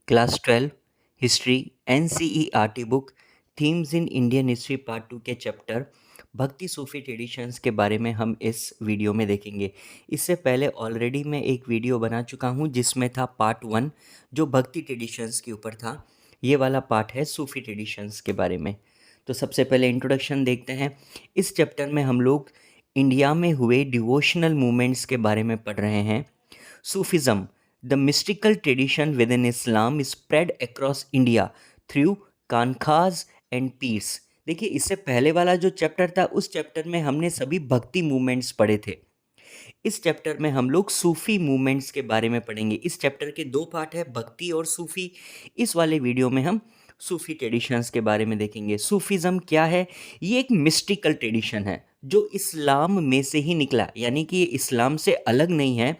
Class 12 history NCERT book themes in Indian history part 2 के chapter भक्ति सूफी traditions के बारे में हम इस वीडियो में देखेंगे। इससे पहले ऑलरेडी मैं एक वीडियो बना चुका हूं जिसमें था पार्ट 1 जो भक्ति ट्रेडिशंस के ऊपर था। ये वाला पार्ट है सूफी ट्रेडिशंस के बारे में। तो सबसे पहले इंट्रोडक्शन देखते हैं। इस चैप्टर में हम लोग इंडिया में हुए डिवोशनल मूवमेंट्स के बारे में पढ़ रहे हैं। Sufism, the mystical tradition within Islam, is spread across India through कानखास एंड पीर्स। देखिए, इससे पहले वाला जो चैप्टर था उस चैप्टर में हमने सभी भक्ति मूवमेंट्स पढ़े थे। इस चैप्टर में हम लोग सूफी मूवमेंट्स के बारे में पढ़ेंगे। इस चैप्टर के 2 पार्ट है, भक्ति और सूफी। इस वाले वीडियो में हम सूफी ट्रेडिशंस के बारे में देखेंगे। सूफीज़म क्या है? ये एक मिस्टिकल ट्रेडिशन है जो इस्लाम में से ही निकला, यानी कि ये इस्लाम से अलग नहीं है।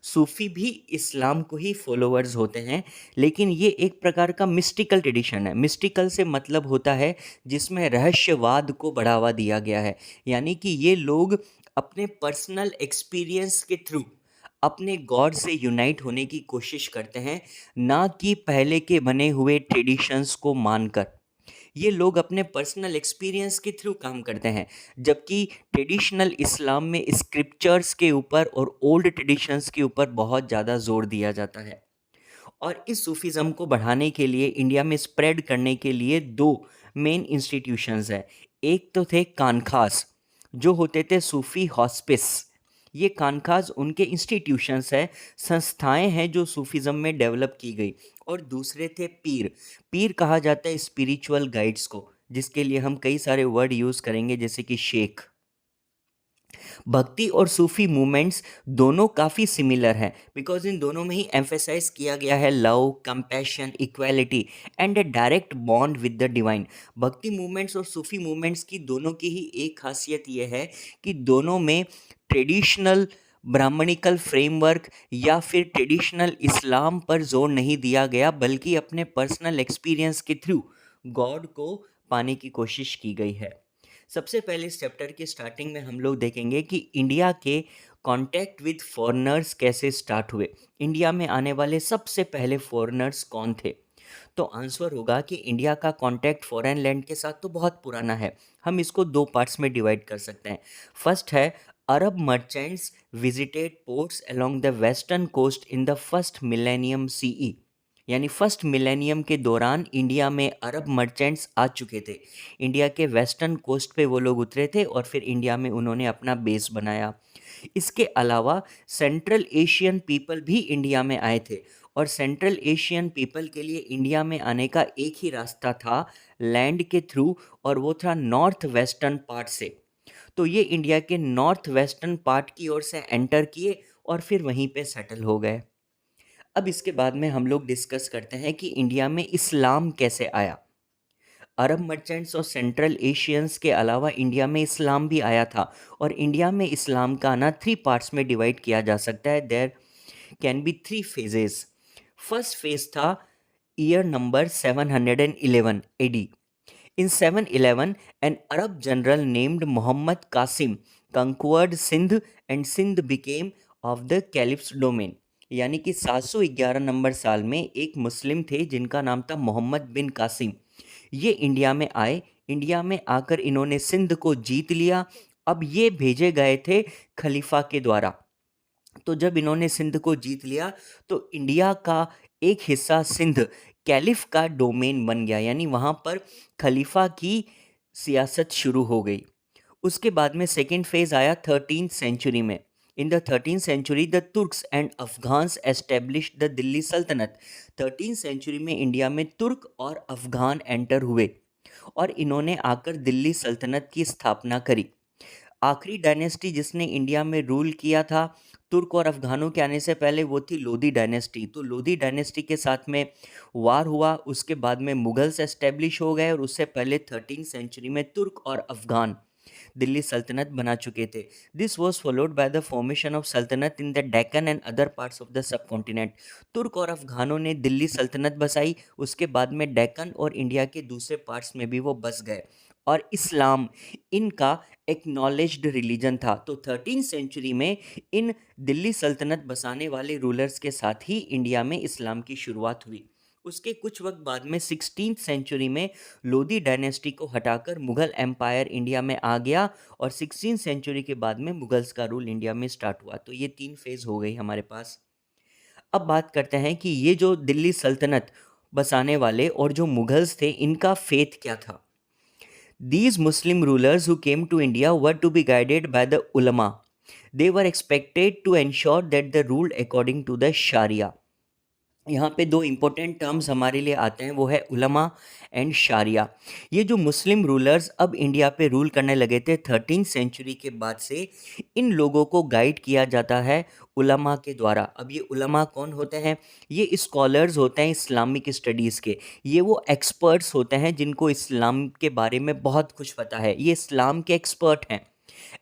सूफी भी इस्लाम को ही फॉलोअर्स होते हैं, लेकिन ये एक प्रकार का मिस्टिकल ट्रेडिशन है। मिस्टिकल से मतलब होता है जिसमें रहस्यवाद को बढ़ावा दिया गया है, यानी कि ये लोग अपने पर्सनल एक्सपीरियंस के थ्रू अपने गॉड से यूनाइट होने की कोशिश करते हैं, ना कि पहले के बने हुए ट्रेडिशंस को मानकर। ये लोग अपने पर्सनल एक्सपीरियंस के थ्रू काम करते हैं, जबकि ट्रेडिशनल इस्लाम में स्क्रिप्चर्स के ऊपर और ओल्ड ट्रेडिशंस के ऊपर बहुत ज़्यादा जोर दिया जाता है। और इस सूफीज़म को बढ़ाने के लिए, इंडिया में स्प्रेड करने के लिए 2 मेन इंस्टीट्यूशंस हैं। एक तो थे कानखास, जो होते थे सूफी हॉस्पिस। ये कानखास उनके इंस्टीट्यूशंस है, संस्थाएं हैं जो सूफीज़म में डेवलप की गई। और दूसरे थे पीर। पीर कहा जाता है स्पिरिचुअल गाइड्स को, जिसके लिए हम कई सारे वर्ड यूज़ करेंगे जैसे कि शेख। भक्ति और सूफी मूवमेंट्स दोनों काफ़ी सिमिलर हैं, बिकॉज इन दोनों में ही एम्फेसाइज किया गया है love, compassion, equality and A direct bond with the divine. भक्ति मूवमेंट्स और सूफी मूवमेंट्स की दोनों की ही एक खासियत यह है कि दोनों में ट्रेडिशनल ब्राह्मणिकल फ्रेमवर्क या फिर ट्रेडिशनल इस्लाम पर जोर नहीं दिया गया, बल्कि अपने पर्सनल एक्सपीरियंस के थ्रू गॉड को पाने की कोशिश की गई है। सबसे पहले इस चैप्टर की स्टार्टिंग में हम लोग देखेंगे कि इंडिया के कांटेक्ट विद फॉरेनर्स कैसे स्टार्ट हुए। इंडिया में आने वाले सबसे पहले फॉरेनर्स कौन थे? तो आंसर होगा कि इंडिया का कांटेक्ट फॉरेन लैंड के साथ तो बहुत पुराना है। हम इसको 2 पार्ट्स में डिवाइड कर सकते हैं। फर्स्ट है, Arab merchants visited ports along the western coast in the first millennium CE. यानी फर्स्ट मिलेनियम के दौरान इंडिया में अरब मर्चेंट्स आ चुके थे। इंडिया के वेस्टर्न कोस्ट पे वो लोग उतरे थे और फिर इंडिया में उन्होंने अपना बेस बनाया। इसके अलावा सेंट्रल एशियन पीपल भी इंडिया में आए थे, और सेंट्रल एशियन पीपल के लिए इंडिया में आने का एक ही रास्ता था, लैंड के थ्रू, और वो था नॉर्थ वेस्टर्न पार्ट से। तो ये इंडिया के नॉर्थ वेस्टर्न पार्ट की ओर से एंटर किए और फिर वहीं पे सेटल हो गए। अब इसके बाद में हम लोग डिस्कस करते हैं कि इंडिया में इस्लाम कैसे आया। अरब मर्चेंट्स और सेंट्रल एशियंस के अलावा इंडिया में इस्लाम भी आया था, और इंडिया में इस्लाम का आना 3 पार्ट्स में डिवाइड किया जा सकता है। There can be 3 phases. First phase था year number 711 AD। In 711, an Arab general named Muhammad Qasim conquered Sindh and Sindh became of the Caliph's domain। यानी कि 711 नंबर साल में एक मुस्लिम थे जिनका नाम था मोहम्मद बिन कासिम। ये इंडिया में आए। इंडिया में आकर इन्होंने सिंध को जीत लिया। अब ये भेजे गए थे खलीफा के द्वारा। तो जब इन्होंने सिंध को जीत लिया तो इंडिया का एक हिस्सा सिंध कैलिफ का डोमेन बन गया, यानी वहाँ पर खलीफा की सियासत शुरू हो गई। उसके बाद में सेकेंड फेज आया 13th सेंचुरी में। In the 13th century the Turks and Afghans established the Delhi सल्तनत। 13th सेंचुरी में इंडिया में तुर्क और अफगान एंटर हुए और इन्होंने आकर दिल्ली सल्तनत की स्थापना करी। आखिरी डायनेस्टी जिसने इंडिया में रूल किया था तुर्क और अफगानों के आने से पहले, वो थी लोधी डायनेस्टी। तो लोधी डायनेस्टी के साथ में वार हुआ, उसके बाद में मुगल्स एस्टेब्लिश हो गए, और उससे पहले 13th सेंचुरी में तुर्क और अफगान दिल्ली सल्तनत बना चुके थे। This was followed by the formation of सल्तनत in the Deccan and other parts of the subcontinent. तुर्क और अफगानों ने दिल्ली सल्तनत बसाई, उसके बाद में डेक्कन और इंडिया के दूसरे पार्ट्स में भी वो बस गए, और इस्लाम इनका एक्नॉलेज्ड रिलीजन था। तो 13th सेंचुरी में इन दिल्ली सल्तनत बसाने वाले रूलर्स के साथ ही इंडिया में इस्लाम की शुरुआत हुई। उसके कुछ वक्त बाद में 16th सेंचुरी में लोधी डायनेस्टी को हटाकर मुगल एम्पायर इंडिया में आ गया और 16th सेंचुरी के बाद में मुगल्स का रूल इंडिया में स्टार्ट हुआ। तो ये 3 फेज़ हो गई हमारे पास। अब बात करते हैं कि ये जो दिल्ली सल्तनत बसाने वाले और जो मुगल्स थे, इनका फेथ क्या था। These Muslim rulers who came to India were to be guided by the ulama. They were expected to ensure that they ruled according to the Sharia. यहाँ पे दो इम्पोर्टेंट टर्म्स हमारे लिए आते हैं, वो है उलमा एंड शारिया। ये जो मुस्लिम रूलर्स अब इंडिया पे रूल करने लगे थे 13th सेंचुरी के बाद से, इन लोगों को गाइड किया जाता है उलमा के द्वारा। अब ये उलमा कौन होते हैं? ये स्कॉलर्स होते हैं इस्लामिक स्टडीज़ के। ये वो एक्सपर्ट्स होते हैं जिनको इस्लाम के बारे में बहुत कुछ पता है, ये इस्लाम के एक्सपर्ट हैं।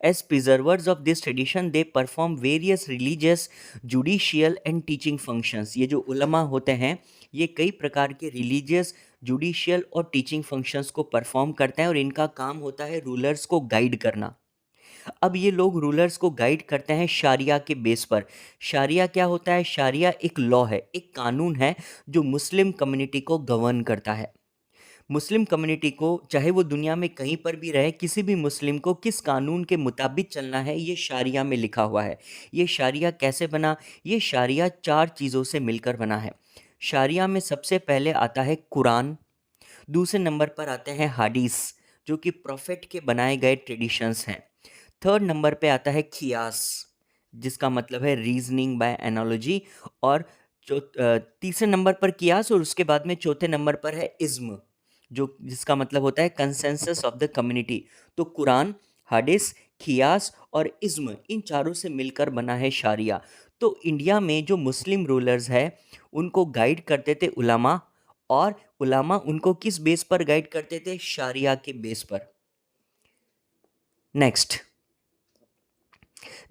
As preservers of this tradition, they perform various religious, judicial and teaching functions. ये जो उलमा होते हैं, ये कई प्रकार के रिलीजियस, जुडिशियल और टीचिंग फंक्शंस को परफॉर्म करते हैं और इनका काम होता है रूलर्स को गाइड करना। अब ये लोग रूलर्स को गाइड करते हैं शारिया के बेस पर। शारिया क्या होता है? शारिया एक लॉ है, एक कानून है जो मुस्लिम कम्युनिटी को गवर्न करता है। मुस्लिम कम्युनिटी को, चाहे वो दुनिया में कहीं पर भी रहे, किसी भी मुस्लिम को किस कानून के मुताबिक चलना है, ये शारिया में लिखा हुआ है। ये शारिया कैसे बना? ये शारिया 4 चीज़ों से मिलकर बना है। शारिया में सबसे पहले आता है कुरान, दूसरे नंबर पर आते हैं हादीस, जो कि प्रॉफिट के बनाए गए ट्रेडिशंस हैं। थर्ड नंबर पे आता है खियास, जिसका मतलब है रीजनिंग बाय एनालॉजी, और तीसरे नंबर पर कियास, और उसके बाद में चौथे नंबर पर है इज्म, जिसका मतलब होता है कंसेंसस ऑफ द कम्युनिटी। तो कुरान, हादिस, खियास और इज्म, इन चारों से मिलकर बना है शारिया। तो इंडिया में जो मुस्लिम रूलर्स हैं, उनको गाइड करते थे उलमा, और उलमा उनको किस बेस पर गाइड करते थे? शारिया के बेस पर। Next,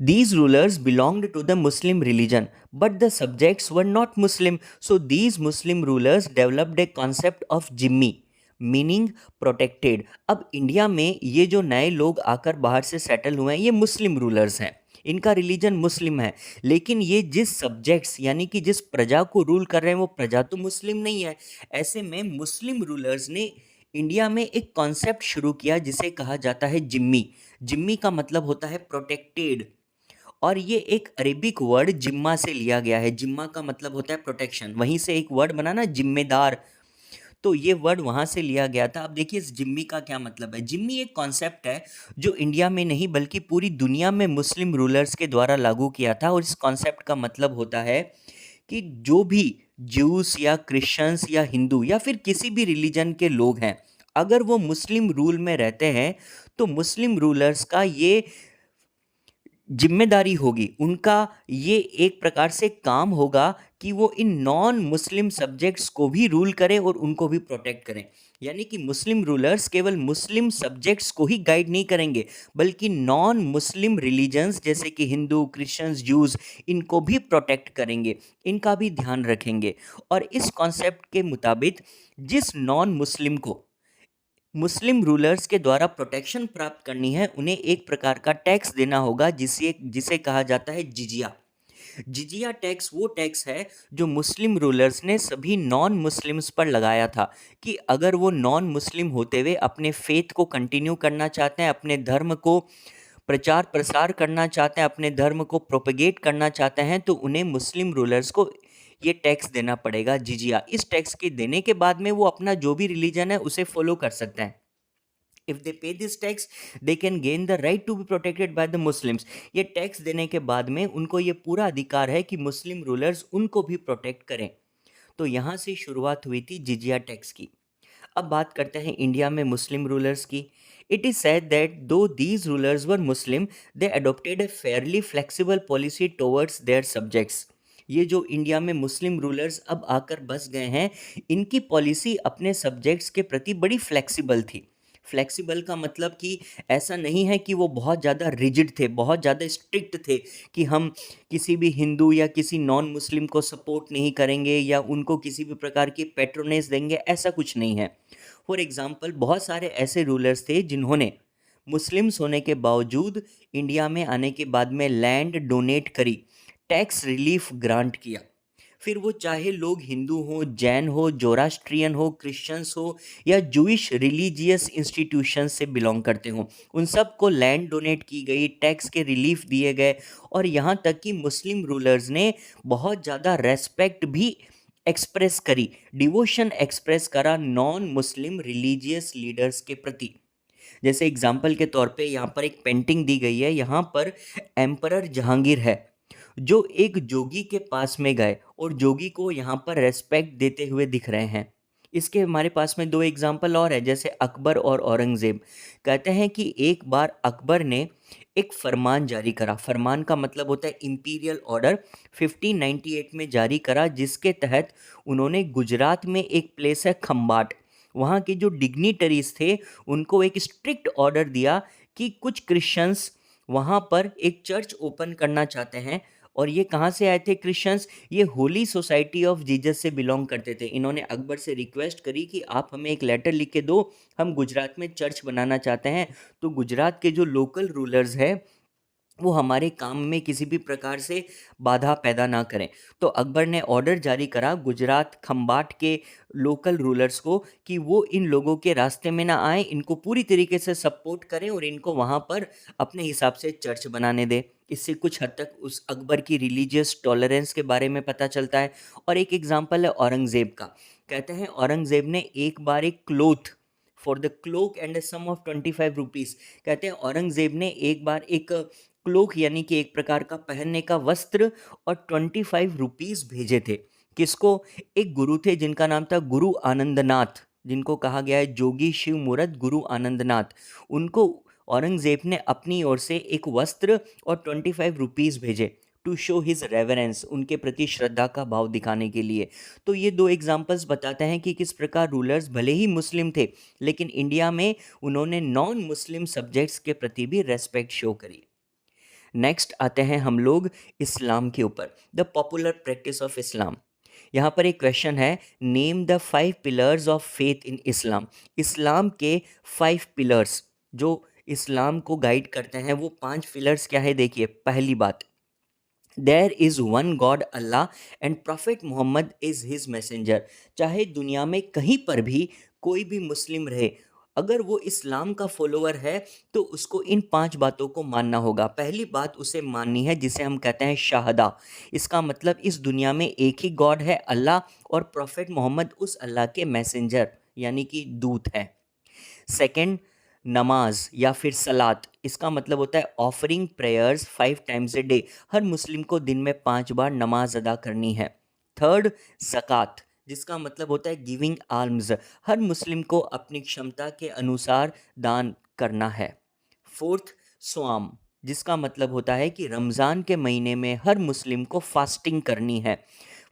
these rulers belonged to the Muslim religion, but the subjects were not Muslim. So these Muslim rulers developed a concept of Jimmy, meaning protected. अब इंडिया में ये जो नए लोग आकर बाहर से सेटल हुए हैं, ये मुस्लिम रूलर्स हैं, इनका रिलीजन मुस्लिम है, लेकिन ये जिस सब्जेक्ट्स यानी कि जिस प्रजा को रूल कर रहे हैं, वो प्रजा तो मुस्लिम नहीं है। ऐसे में मुस्लिम रूलर्स ने इंडिया में एक कॉन्सेप्ट शुरू किया जिसे कहा जाता है जिम्मी। जिम्मी का मतलब होता है प्रोटेक्टेड, और ये एक अरेबिक वर्ड जिम्मा से लिया गया है। जिम्मा का मतलब होता है प्रोटेक्शन, वहीं से एक वर्ड बना ना जिम्मेदार, तो ये वर्ड वहाँ से लिया गया था। अब देखिए इस जिम्मी का क्या मतलब है। जिम्मी एक कॉन्सेप्ट है जो इंडिया में नहीं बल्कि पूरी दुनिया में मुस्लिम रूलर्स के द्वारा लागू किया था, और इस कॉन्सेप्ट का मतलब होता है कि जो भी ज्यूस या क्रिश्चियंस या हिंदू या फिर किसी भी रिलीजन के लोग हैं, अगर वो मुस्लिम रूल में रहते हैं, तो मुस्लिम रूलर्स का ये जिम्मेदारी होगी, उनका ये एक प्रकार से काम होगा कि वो इन नॉन मुस्लिम सब्जेक्ट्स को भी रूल करें और उनको भी प्रोटेक्ट करें। यानी कि मुस्लिम रूलर्स केवल मुस्लिम सब्जेक्ट्स को ही गाइड नहीं करेंगे, बल्कि नॉन मुस्लिम रिलीजन्स जैसे कि हिंदू, क्रिश्चियंस, ज्यूज़, इनको भी प्रोटेक्ट करेंगे, इनका भी ध्यान रखेंगे। और इस कॉन्सेप्ट के मुताबिक जिस नॉन मुस्लिम को मुस्लिम रूलर्स के द्वारा प्रोटेक्शन प्राप्त करनी है, उन्हें एक प्रकार का टैक्स देना होगा, जिसे जिसे कहा जाता है जिजिया। जिजिया टैक्स वो टैक्स है जो मुस्लिम रूलर्स ने सभी नॉन मुस्लिम्स पर लगाया था, कि अगर वो नॉन मुस्लिम होते हुए अपने फेथ को कंटिन्यू करना चाहते हैं, अपने धर्म को प्रचार प्रसार करना चाहते हैं, अपने धर्म को प्रोपेगेट करना चाहते हैं, तो उन्हें मुस्लिम रूलर्स को ये टैक्स देना पड़ेगा, जिजिया। इस टैक्स के देने के बाद में वो अपना जो भी रिलीजन है उसे फॉलो कर सकते हैं। If they pay this tax, they can gain the right to be protected by the Muslims. ये टैक्स देने के बाद में उनको ये पूरा अधिकार है कि मुस्लिम रूलर्स उनको भी प्रोटेक्ट करें। तो यहाँ से शुरुआत हुई थी जिजिया टैक्स की। अब बात करते हैं इंडिया में मुस्लिम रूलर्स की। इट इज़ सेड दैट दो these rulers were Muslim, they adopted A Fairlie flexible policy towards their subjects. ये जो इंडिया में मुस्लिम रूलर्स अब आकर बस गए हैं, इनकी पॉलिसी अपने सब्जेक्ट्स के प्रति बड़ी फ्लेक्सिबल थी। फ्लेक्सिबल का मतलब कि ऐसा नहीं है कि वो बहुत ज़्यादा रिजिड थे, बहुत ज़्यादा स्ट्रिक्ट थे कि हम किसी भी हिंदू या किसी नॉन मुस्लिम को सपोर्ट नहीं करेंगे या उनको किसी भी प्रकार की पैट्रोनेज देंगे, ऐसा कुछ नहीं है। फॉर एग्ज़ाम्पल, बहुत सारे ऐसे रूलर्स थे जिन्होंने मुस्लिम्स होने के बावजूद इंडिया में आने के बाद में लैंड डोनेट करी, टैक्स रिलीफ ग्रांट किया। फिर वो चाहे लोग हिंदू हो, जैन हो, जोरास्ट्रियन हो, क्रिश्चियंस हो या जूइश रिलीजियस इंस्टीट्यूशन से बिलोंग करते हों, उन सब को लैंड डोनेट की गई, टैक्स के रिलीफ दिए गए और यहाँ तक कि मुस्लिम रूलर्स ने बहुत ज़्यादा रेस्पेक्ट भी एक्सप्रेस करी, डिवोशन एक्सप्रेस करा नॉन मुस्लिम रिलीजियस लीडर्स के प्रति। जैसे एग्जाम्पल के तौर पे यहाँ पर एक पेंटिंग दी गई है, यहाँ पर एम्परर जहांगीर है जो एक जोगी के पास में गए और जोगी को यहाँ पर रेस्पेक्ट देते हुए दिख रहे हैं। इसके हमारे पास में दो एग्जाम्पल और है, जैसे अकबर और औरंगज़ेब। कहते हैं कि एक बार अकबर ने एक फरमान जारी करा, फरमान का मतलब होता है इंपीरियल ऑर्डर, 1598 में जारी करा, जिसके तहत उन्होंने गुजरात में एक प्लेस है खम्बाट, वहाँ के जो डिग्निटरीज थे उनको एक स्ट्रिक्ट ऑर्डर दिया कि कुछ क्रिश्चियंस वहाँ पर एक चर्च ओपन करना चाहते हैं। और ये कहाँ से आए थे क्रिश्चियंस? ये होली सोसाइटी ऑफ जीसस से बिलोंग करते थे। इन्होंने अकबर से रिक्वेस्ट करी कि आप हमें एक लेटर लिख के दो, हम गुजरात में चर्च बनाना चाहते हैं, तो गुजरात के जो लोकल रूलर्स हैं वो हमारे काम में किसी भी प्रकार से बाधा पैदा ना करें। तो अकबर ने ऑर्डर जारी करा गुजरात खम्बाट के लोकल रूलर्स को कि वो इन लोगों के रास्ते में ना आए, इनको पूरी तरीके से सपोर्ट करें और इनको वहाँ पर अपने हिसाब से चर्च बनाने दें। इससे कुछ हद तक उस अकबर की रिलीजियस टॉलरेंस के बारे में पता चलता है। और एक एग्जाम्पल है औरंगज़ेब का। कहते हैं औरंगज़ेब ने एक बार एक cloth for the cloak and some of 25 rupees, कहते हैं औरंगज़ेब ने एक बार एक क्लोक यानी कि एक प्रकार का पहनने का वस्त्र और 25 रुपीज़ भेजे थे। किसको? एक गुरु थे जिनका नाम था गुरु आनंदनाथ, जिनको कहा गया है जोगी शिव मूरत गुरु आनंदनाथ। उनको औरंगज़ेब ने अपनी ओर से एक वस्त्र और 25 रुपीज़ भेजे टू शो हिज रेवरेंस, उनके प्रति श्रद्धा का भाव दिखाने के लिए। तो ये दो एग्जाम्पल्स बताते हैं कि किस प्रकार रूलर्स भले ही मुस्लिम थे लेकिन इंडिया में उन्होंने नॉन मुस्लिम सब्जेक्ट्स के प्रति भी रेस्पेक्ट शो करी। नेक्स्ट आते हैं हम लोग इस्लाम के ऊपर, the popular practice of Islam. यहाँ पर एक क्वेश्चन है, name the 5 pillars of faith in Islam. इस्लाम के 5 पिलर्स जो इस्लाम को गाइड करते हैं, वो 5 पिलर्स क्या है? देखिए, पहली बात, there is one God Allah and prophet Mohammad is his messenger. चाहे दुनिया में कहीं पर भी कोई भी मुस्लिम रहे, अगर वो इस्लाम का फॉलोअर है तो उसको इन 5 बातों को मानना होगा। पहली बात उसे माननी है जिसे हम कहते हैं शाहदा। इसका मतलब इस दुनिया में एक ही गॉड है अल्लाह, और प्रॉफिट मोहम्मद उस अल्लाह के मैसेंजर यानी कि दूत है। सेकंड, नमाज या फिर सलात, इसका मतलब होता है offering prayers 5 times a day. हर मुस्लिम को दिन में 5 बार नमाज अदा करनी है। थर्ड, ज़कात, जिसका मतलब होता है गिविंग आल्म्स। हर मुस्लिम को अपनी क्षमता के अनुसार दान करना है। फोर्थ, स्वाम, जिसका मतलब होता है कि रमज़ान के महीने में हर मुस्लिम को फास्टिंग करनी है।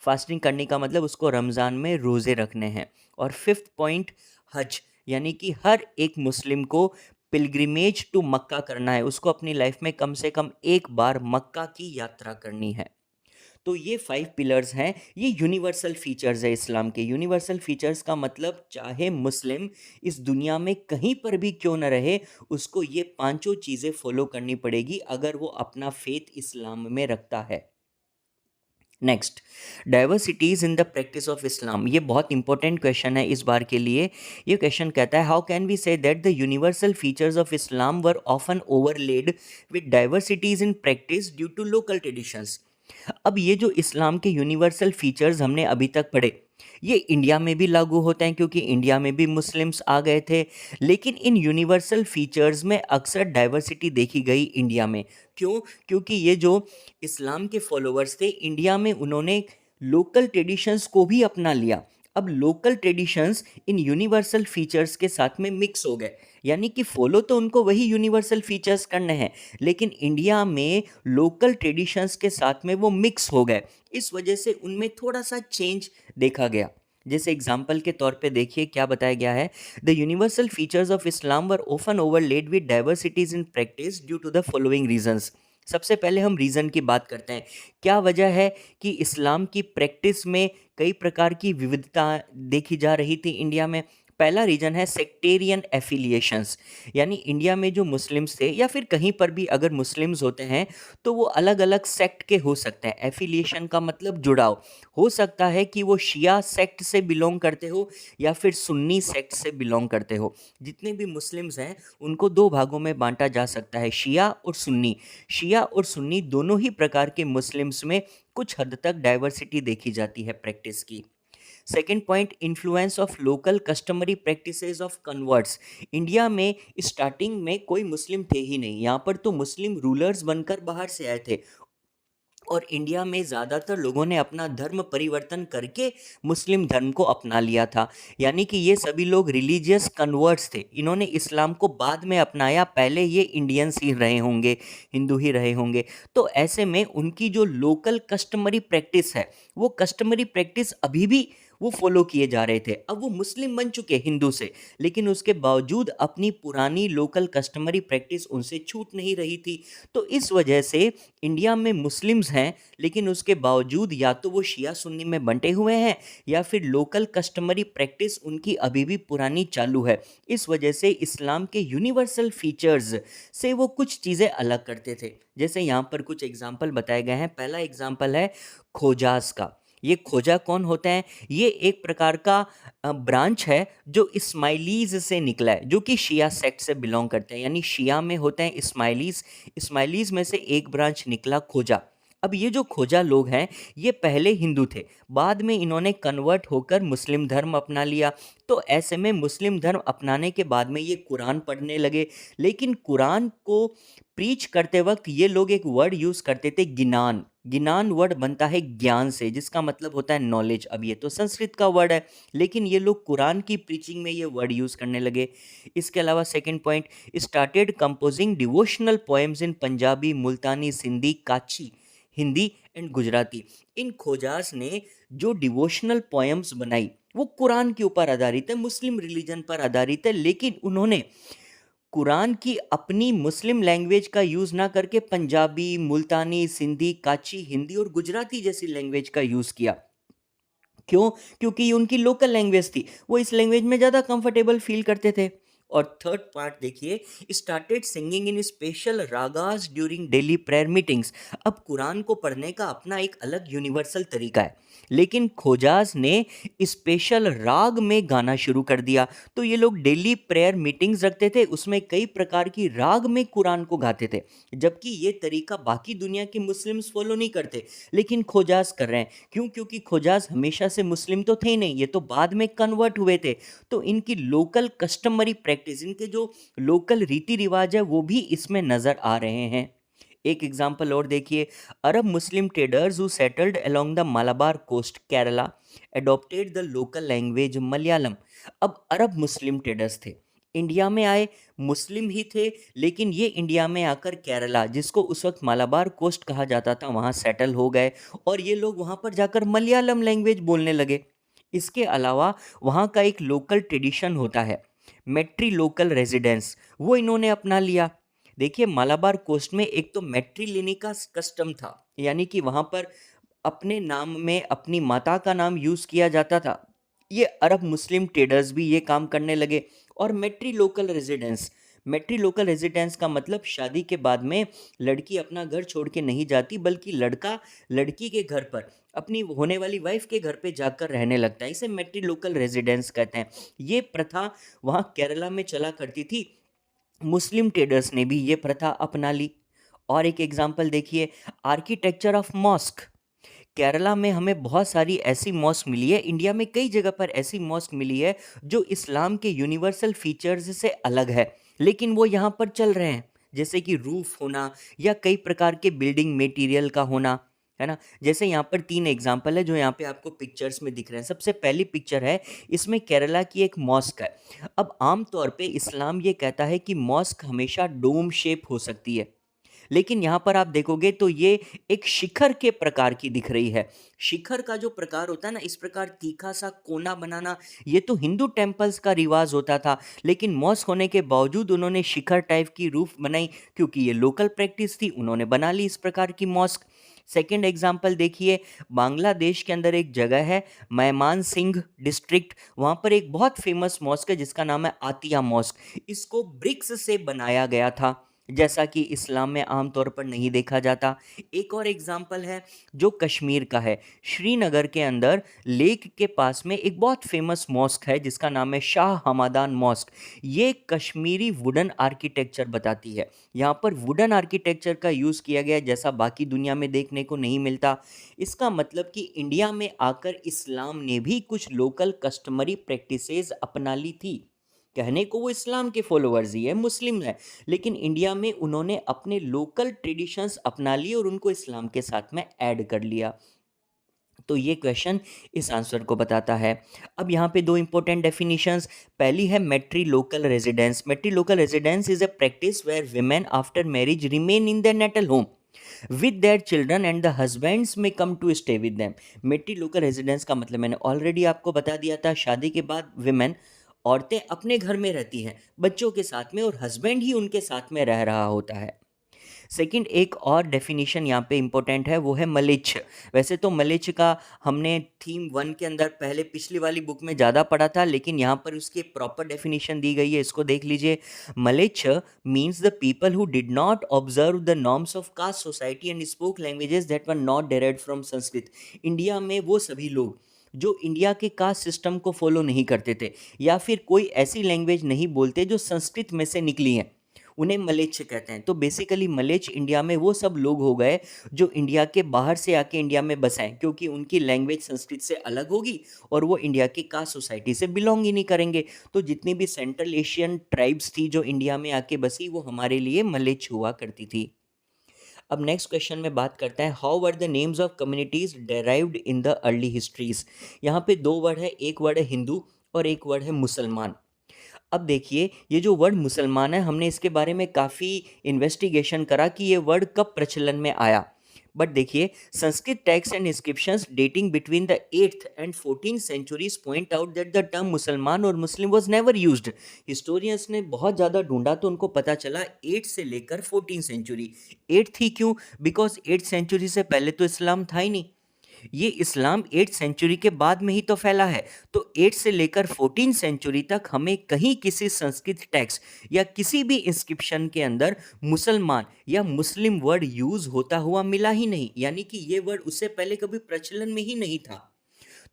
फास्टिंग करने का मतलब उसको रमज़ान में रोज़े रखने हैं। और फिफ्थ पॉइंट, हज, यानी कि हर एक मुस्लिम को पिलग्रिमेज टू मक्का करना है, उसको अपनी लाइफ में कम से कम एक बार मक्का की यात्रा करनी है। तो ये 5 पिलर्स हैं, ये यूनिवर्सल फीचर्स है इस्लाम के। यूनिवर्सल फीचर्स का मतलब चाहे मुस्लिम इस दुनिया में कहीं पर भी क्यों न रहे, उसको ये पांचों चीज़ें फॉलो करनी पड़ेगी अगर वो अपना फेथ इस्लाम में रखता है। Next, diversities in the practice of इस्लाम। ये बहुत इंपॉर्टेंट क्वेश्चन है इस बार के लिए। ये क्वेश्चन कहता है, how can we say that the universal features of Islam were often overlaid with diversities in practice due to local traditions. अब ये जो इस्लाम के यूनिवर्सल फीचर्स हमने अभी तक पढ़े, ये इंडिया में भी लागू होते हैं क्योंकि इंडिया में भी मुस्लिम्स आ गए थे, लेकिन इन यूनिवर्सल फीचर्स में अक्सर डाइवर्सिटी देखी गई इंडिया में। क्यों? क्योंकि ये जो इस्लाम के फॉलोअर्स थे इंडिया में, उन्होंने लोकल ट्रेडिशंस को भी अपना लिया। अब लोकल ट्रेडिशंस इन यूनिवर्सल फीचर्स के साथ में मिक्स हो गए, यानी कि फॉलो तो उनको वही यूनिवर्सल फीचर्स करने हैं, लेकिन इंडिया में लोकल ट्रेडिशंस के साथ में वो मिक्स हो गए। इस वजह से उनमें थोड़ा सा चेंज देखा गया। जैसे एग्जाम्पल के तौर पे देखिए क्या बताया गया है, the universal features of Islam were often overlaid with diversities in practice due to the following reasons. सबसे पहले हम रीज़न की बात करते हैं। क्या वजह है कि इस्लाम की प्रैक्टिस में कई प्रकार की विविधता देखी जा रही थी इंडिया में? पहला रीजन है सेक्टेरियन एफिलिएशंस, यानी इंडिया में जो मुस्लिम्स थे या फिर कहीं पर भी अगर मुस्लिम्स होते हैं तो वो अलग अलग सेक्ट के हो सकते हैं। एफिलिएशन का मतलब जुड़ाव, हो सकता है कि वो शिया सेक्ट से बिलोंग करते हो या फिर सुन्नी सेक्ट से बिलोंग करते हो। जितने भी मुस्लिम्स हैं उनको दो भागों में बांटा जा सकता है, शिया और सुन्नी। शिया और सुन्नी दोनों ही प्रकार के मुस्लिम्स में कुछ हद तक डाइवर्सिटी देखी जाती है प्रैक्टिस की। Second point, influence of local customary practices of converts. India में स्टार्टिंग में कोई मुस्लिम थे ही नहीं, यहाँ पर तो मुस्लिम रूलर्स बनकर बाहर से आए थे और इंडिया में ज़्यादातर लोगों ने अपना धर्म परिवर्तन करके मुस्लिम धर्म को अपना लिया था। यानी कि ये सभी लोग रिलीजियस कन्वर्ट्स थे, इन्होंने इस्लाम को बाद में अपनाया, पहले ये इंडियंस ही रहे होंगे, हिंदू ही रहे होंगे। तो ऐसे में उनकी जो लोकल कस्टमरी प्रैक्टिस है वो कस्टमरी प्रैक्टिस अभी भी वो फॉलो किए जा रहे थे। अब वो मुस्लिम बन चुके हिंदू से, लेकिन उसके बावजूद अपनी पुरानी लोकल कस्टमरी प्रैक्टिस उनसे छूट नहीं रही थी। तो इस वजह से इंडिया में मुस्लिम्स हैं लेकिन उसके बावजूद या तो वो शिया सुन्नी में बंटे हुए हैं या फिर लोकल कस्टमरी प्रैक्टिस उनकी अभी भी पुरानी चालू है। इस वजह से इस्लाम के यूनिवर्सल फीचर्स से वो कुछ चीज़ें अलग करते थे। जैसे यहाँ पर कुछ एग्जाम्पल बताए गए हैं। पहला एग्जाम्पल है खोजास का। ये खोजा कौन होते हैं? ये एक प्रकार का ब्रांच है जो इस्माइलीज से निकला है, जो कि शिया सेक्ट से बिलोंग करते हैं। यानी शिया में होते हैं इस्माइलीज, इस्माइलीज में से एक ब्रांच निकला खोजा। अब ये जो खोजा लोग हैं ये पहले हिंदू थे, बाद में इन्होंने कन्वर्ट होकर मुस्लिम धर्म अपना लिया। तो ऐसे में मुस्लिम धर्म अपनाने के बाद में ये कुरान पढ़ने लगे, लेकिन कुरान को प्रीच करते वक्त ये लोग एक वर्ड यूज़ करते थे, गिनान। गिनान वर्ड बनता है ज्ञान से, जिसका मतलब होता है नॉलेज। अब ये तो संस्कृत का वर्ड है, लेकिन ये लोग कुरान की प्रीचिंग में ये वर्ड यूज़ करने लगे। इसके अलावा second point, started composing devotional poems in Punjabi, Multani, Sindhi, Kachchhi, Hindi and Gujarati. इन खोजास ने जो डिवोशनल पोएम्स बनाई वो कुरान के ऊपर आधारित है, मुस्लिम रिलीजन पर आधारित है, लेकिन उन्होंने कुरान की अपनी मुस्लिम लैंग्वेज का यूज़ ना करके पंजाबी, मुल्तानी, सिंधी, काची, हिंदी और गुजराती जैसी लैंग्वेज का यूज़ किया। क्यों? क्योंकि ये उनकी लोकल लैंग्वेज थी, वो इस लैंग्वेज में ज़्यादा कंफर्टेबल फील करते थे। और थर्ड पार्ट देखिए, स्टार्टेड सिंगिंग इन special ragas during daily prayer meetings. अब कुरान को पढ़ने का अपना एक अलग यूनिवर्सल तरीका है, लेकिन खोजास ने स्पेशल राग में गाना शुरू कर दिया। तो ये लोग डेली प्रेयर मीटिंग्स रखते थे, उसमें कई प्रकार की राग में कुरान को गाते थे, जबकि ये तरीका बाकी दुनिया के मुस्लिम्स फॉलो नहीं करते, लेकिन खोजास कर रहे हैं। क्यों? क्योंकि खोजास हमेशा से मुस्लिम तो थे ही नहीं, ये तो बाद में कन्वर्ट हुए थे। तो इनकी लोकल कस्टमरी प्रैक्टिस, इनके जो लोकल रीति रिवाज है वो भी इसमें नज़र आ रहे हैं। एक एग्जाम्पल और देखिए, Arab Muslim traders who settled along the Malabar coast Kerala adopted the local language Malayalam. अब अरब मुस्लिम ट्रेडर्स थे, इंडिया में आए, मुस्लिम ही थे, लेकिन ये इंडिया में आकर केरला, जिसको उस वक्त मालाबार कोस्ट कहा जाता था, वहाँ सेटल हो गए और ये लोग वहाँ पर जाकर मलयालम लैंग्वेज बोलने लगे। इसके अलावा वहाँ का एक लोकल ट्रेडिशन होता है मेट्री लोकल रेजिडेंस, वो इन्होंने अपना लिया। देखिए, मालाबार कोस्ट में एक तो मैट्री लेने का कस्टम था, यानी कि वहाँ पर अपने नाम में अपनी माता का नाम यूज़ किया जाता था। ये अरब मुस्लिम ट्रेडर्स भी ये काम करने लगे। और मैट्री लोकल रेजिडेंस, मैट्री लोकल रेजिडेंस का मतलब शादी के बाद में लड़की अपना घर छोड़ के नहीं जाती, बल्कि लड़का लड़की के घर पर अपनी होने वाली वाइफ के घर पे जाकर रहने लगता है। इसे मैट्री लोकल रेजिडेंस कहते हैं। ये प्रथा वहाँ केरला में चला करती थी, मुस्लिम ट्रेडर्स ने भी ये प्रथा अपना ली। और एक एग्जांपल देखिए, आर्किटेक्चर ऑफ मॉस्क। केरला में हमें बहुत सारी ऐसी मॉस्क मिली है, इंडिया में कई जगह पर ऐसी मॉस्क मिली है जो इस्लाम के यूनिवर्सल फीचर्स से अलग है, लेकिन वो यहाँ पर चल रहे हैं। जैसे कि रूफ होना या कई प्रकार के बिल्डिंग मटेरियल का होना, है ना। जैसे यहाँ पर तीन एग्जाम्पल है जो यहाँ पे आपको पिक्चर्स में दिख रहे हैं। सबसे पहली पिक्चर है, इसमें केरला की एक मॉस्क है। अब आम तौर पे इस्लाम ये कहता है कि मॉस्क हमेशा डोम शेप हो सकती है, लेकिन यहाँ पर आप देखोगे तो ये एक शिखर के प्रकार की दिख रही है। शिखर का जो प्रकार होता है ना, इस प्रकार तीखा सा कोना बनाना, ये तो हिंदू टेम्पल्स का रिवाज होता था, लेकिन मॉस्क होने के बावजूद उन्होंने शिखर टाइप की रूफ बनाई, क्योंकि ये लोकल प्रैक्टिस थी, उन्होंने बना ली इस प्रकार की मॉस्क। सेकंड एग्जाम्पल देखिए, बांग्लादेश के अंदर एक जगह है मैमान सिंह डिस्ट्रिक्ट, वहाँ पर एक बहुत फेमस मॉस्क है जिसका नाम है आतिया मॉस्क। इसको ब्रिक्स से बनाया गया था, जैसा कि इस्लाम में आमतौर पर नहीं देखा जाता। एक और एग्जाम्पल है जो कश्मीर का है, श्रीनगर के अंदर लेक के पास में एक बहुत फेमस मॉस्क है जिसका नाम है शाह हमादान मॉस्क। ये कश्मीरी वुडन आर्किटेक्चर बताती है। यहाँ पर वुडन आर्किटेक्चर का यूज़ किया गया है जैसा बाकी दुनिया में देखने को नहीं मिलता। इसका मतलब कि इंडिया में आकर इस्लाम ने भी कुछ लोकल कस्टमरी प्रैक्टिसेस अपना ली थी। कहने को वो इस्लाम के फॉलोअर्स ही है, मुस्लिम है, लेकिन इंडिया में उन्होंने अपने लोकल ट्रेडिशंस अपना लिए और उनको इस्लाम के साथ में ऐड कर लिया। तो ये क्वेश्चन इस आंसर को बताता है। अब यहाँ पे दो इंपॉर्टेंट डेफिनेशंस। पहली है matrilocal residence. Matrilocal residence is a practice where women after marriage remain in their natal home with their children and the husbands may come to stay with them. Matrilocal residence का मतलब मैंने already आपको बता दिया था, शादी के बाद विमेन, औरतें अपने घर में रहती हैं बच्चों के साथ में और हस्बैंड ही उनके साथ में रह रहा होता है। सेकंड, एक और डेफिनेशन यहाँ पे इम्पोर्टेंट है, वो है मलेच्छ। वैसे तो मलेच्छ का हमने थीम 1 के अंदर पहले पिछली वाली बुक में ज़्यादा पढ़ा था, लेकिन यहाँ पर उसकी प्रॉपर डेफिनेशन दी गई है, इसको देख लीजिए। मलेच्छ means the people who did not observe the norms of caste society and spoke languages that were not derived from Sanskrit. India में वो सभी लोग जो इंडिया के कास्ट सिस्टम को फॉलो नहीं करते थे या फिर कोई ऐसी लैंग्वेज नहीं बोलते जो संस्कृत में से निकली हैं, उन्हें मलेच्छ कहते हैं। तो बेसिकली मलेच्छ इंडिया में वो सब लोग हो गए जो इंडिया के बाहर से आके इंडिया में बसाएं, क्योंकि उनकी लैंग्वेज संस्कृत से अलग होगी और वो इंडिया की कास्ट सोसाइटी से बिलोंग ही नहीं करेंगे। तो जितनी भी सेंट्रल एशियन ट्राइब्स थी जो इंडिया में आके बसी, वो हमारे लिए मलेच्छ हुआ करती थी। अब नेक्स्ट क्वेश्चन में बात करते हैं, how were the names of communities derived in the early histories. यहाँ पे दो वर्ड है, एक वर्ड है हिंदू और एक वर्ड है मुसलमान। अब देखिए, ये जो वर्ड मुसलमान है, हमने इसके बारे में काफ़ी इन्वेस्टिगेशन करा कि ये वर्ड कब प्रचलन में आया। बट देखिए, Sanskrit text and inscriptions dating between the 8th and 14th centuries point out that the term मुसलमान और मुस्लिम वाज नेवर यूज्ड। हिस्टोरियंस ने बहुत ज़्यादा ढूंढा तो उनको पता चला 8 से लेकर 14 सेंचुरी। 8 थी क्यों? बिकॉज 8 सेंचुरी से पहले तो इस्लाम था ही नहीं, ये इस्लाम 8 सेंचुरी के बाद में ही तो फैला है। तो 8 से लेकर 14 सेंचुरी तक हमें कहीं किसी संस्कृत टेक्स्ट या किसी भी इंस्क्रिप्शन के अंदर मुसलमान या मुस्लिम वर्ड यूज होता हुआ मिला ही नहीं, यानी कि ये वर्ड उससे पहले कभी प्रचलन में ही नहीं था।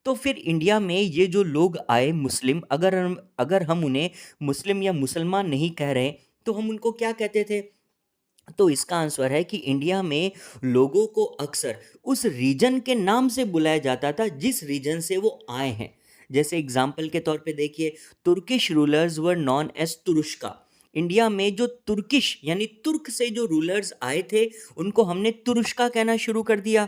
तो फिर इंडिया में ये जो लोग आए मुस्लिम, अगर हम उन्हें मुस्लिम या मुसलमान नहीं कह रहे तो हम उनको क्या कहते थे? तो इसका आंसर है कि इंडिया में लोगों को अक्सर उस रीजन के नाम से बुलाया जाता था जिस रीजन से वो आए हैं। जैसे एग्जाम्पल के तौर पे देखिए, Turkish rulers were known as तुरुष्का। इंडिया में जो तुर्किश यानी तुर्क से जो रूलर्स आए थे उनको हमने तुरुष्का कहना शुरू कर दिया।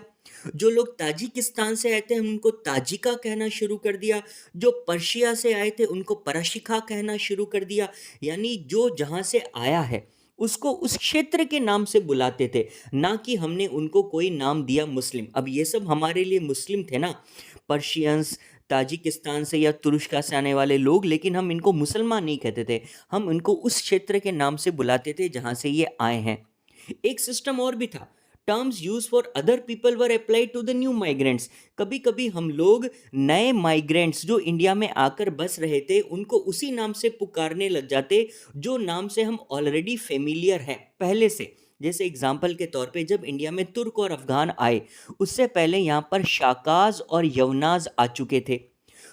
जो लोग ताजिकिस्तान से आए थे हम उनको ताजिका कहना शुरू कर दिया। जो पर्शिया से आए थे उनको परशिका कहना शुरू कर दिया। यानी जो जहाँ से आया है उसको उस क्षेत्र के नाम से बुलाते थे, ना कि हमने उनको कोई नाम दिया मुस्लिम। अब ये सब हमारे लिए मुस्लिम थे ना, पर्शियंस, ताजिकिस्तान से या तुर्क से आने वाले लोग, लेकिन हम इनको मुसलमान नहीं कहते थे, हम इनको उस क्षेत्र के नाम से बुलाते थे जहाँ से ये आए हैं। एक सिस्टम और भी था, terms use for other people were applied to the new migrants. कभी कभी हम लोग नए माइग्रेंट्स जो इंडिया में आकर बस रहे थे उनको उसी नाम से पुकारने लग जाते जो नाम से हम ऑलरेडी फेमिलियर हैं पहले से। जैसे एग्जाम्पल के तौर पे जब इंडिया में तुर्क और अफगान आए उससे पहले यहाँ पर शाकाज और यवनाज आ चुके थे।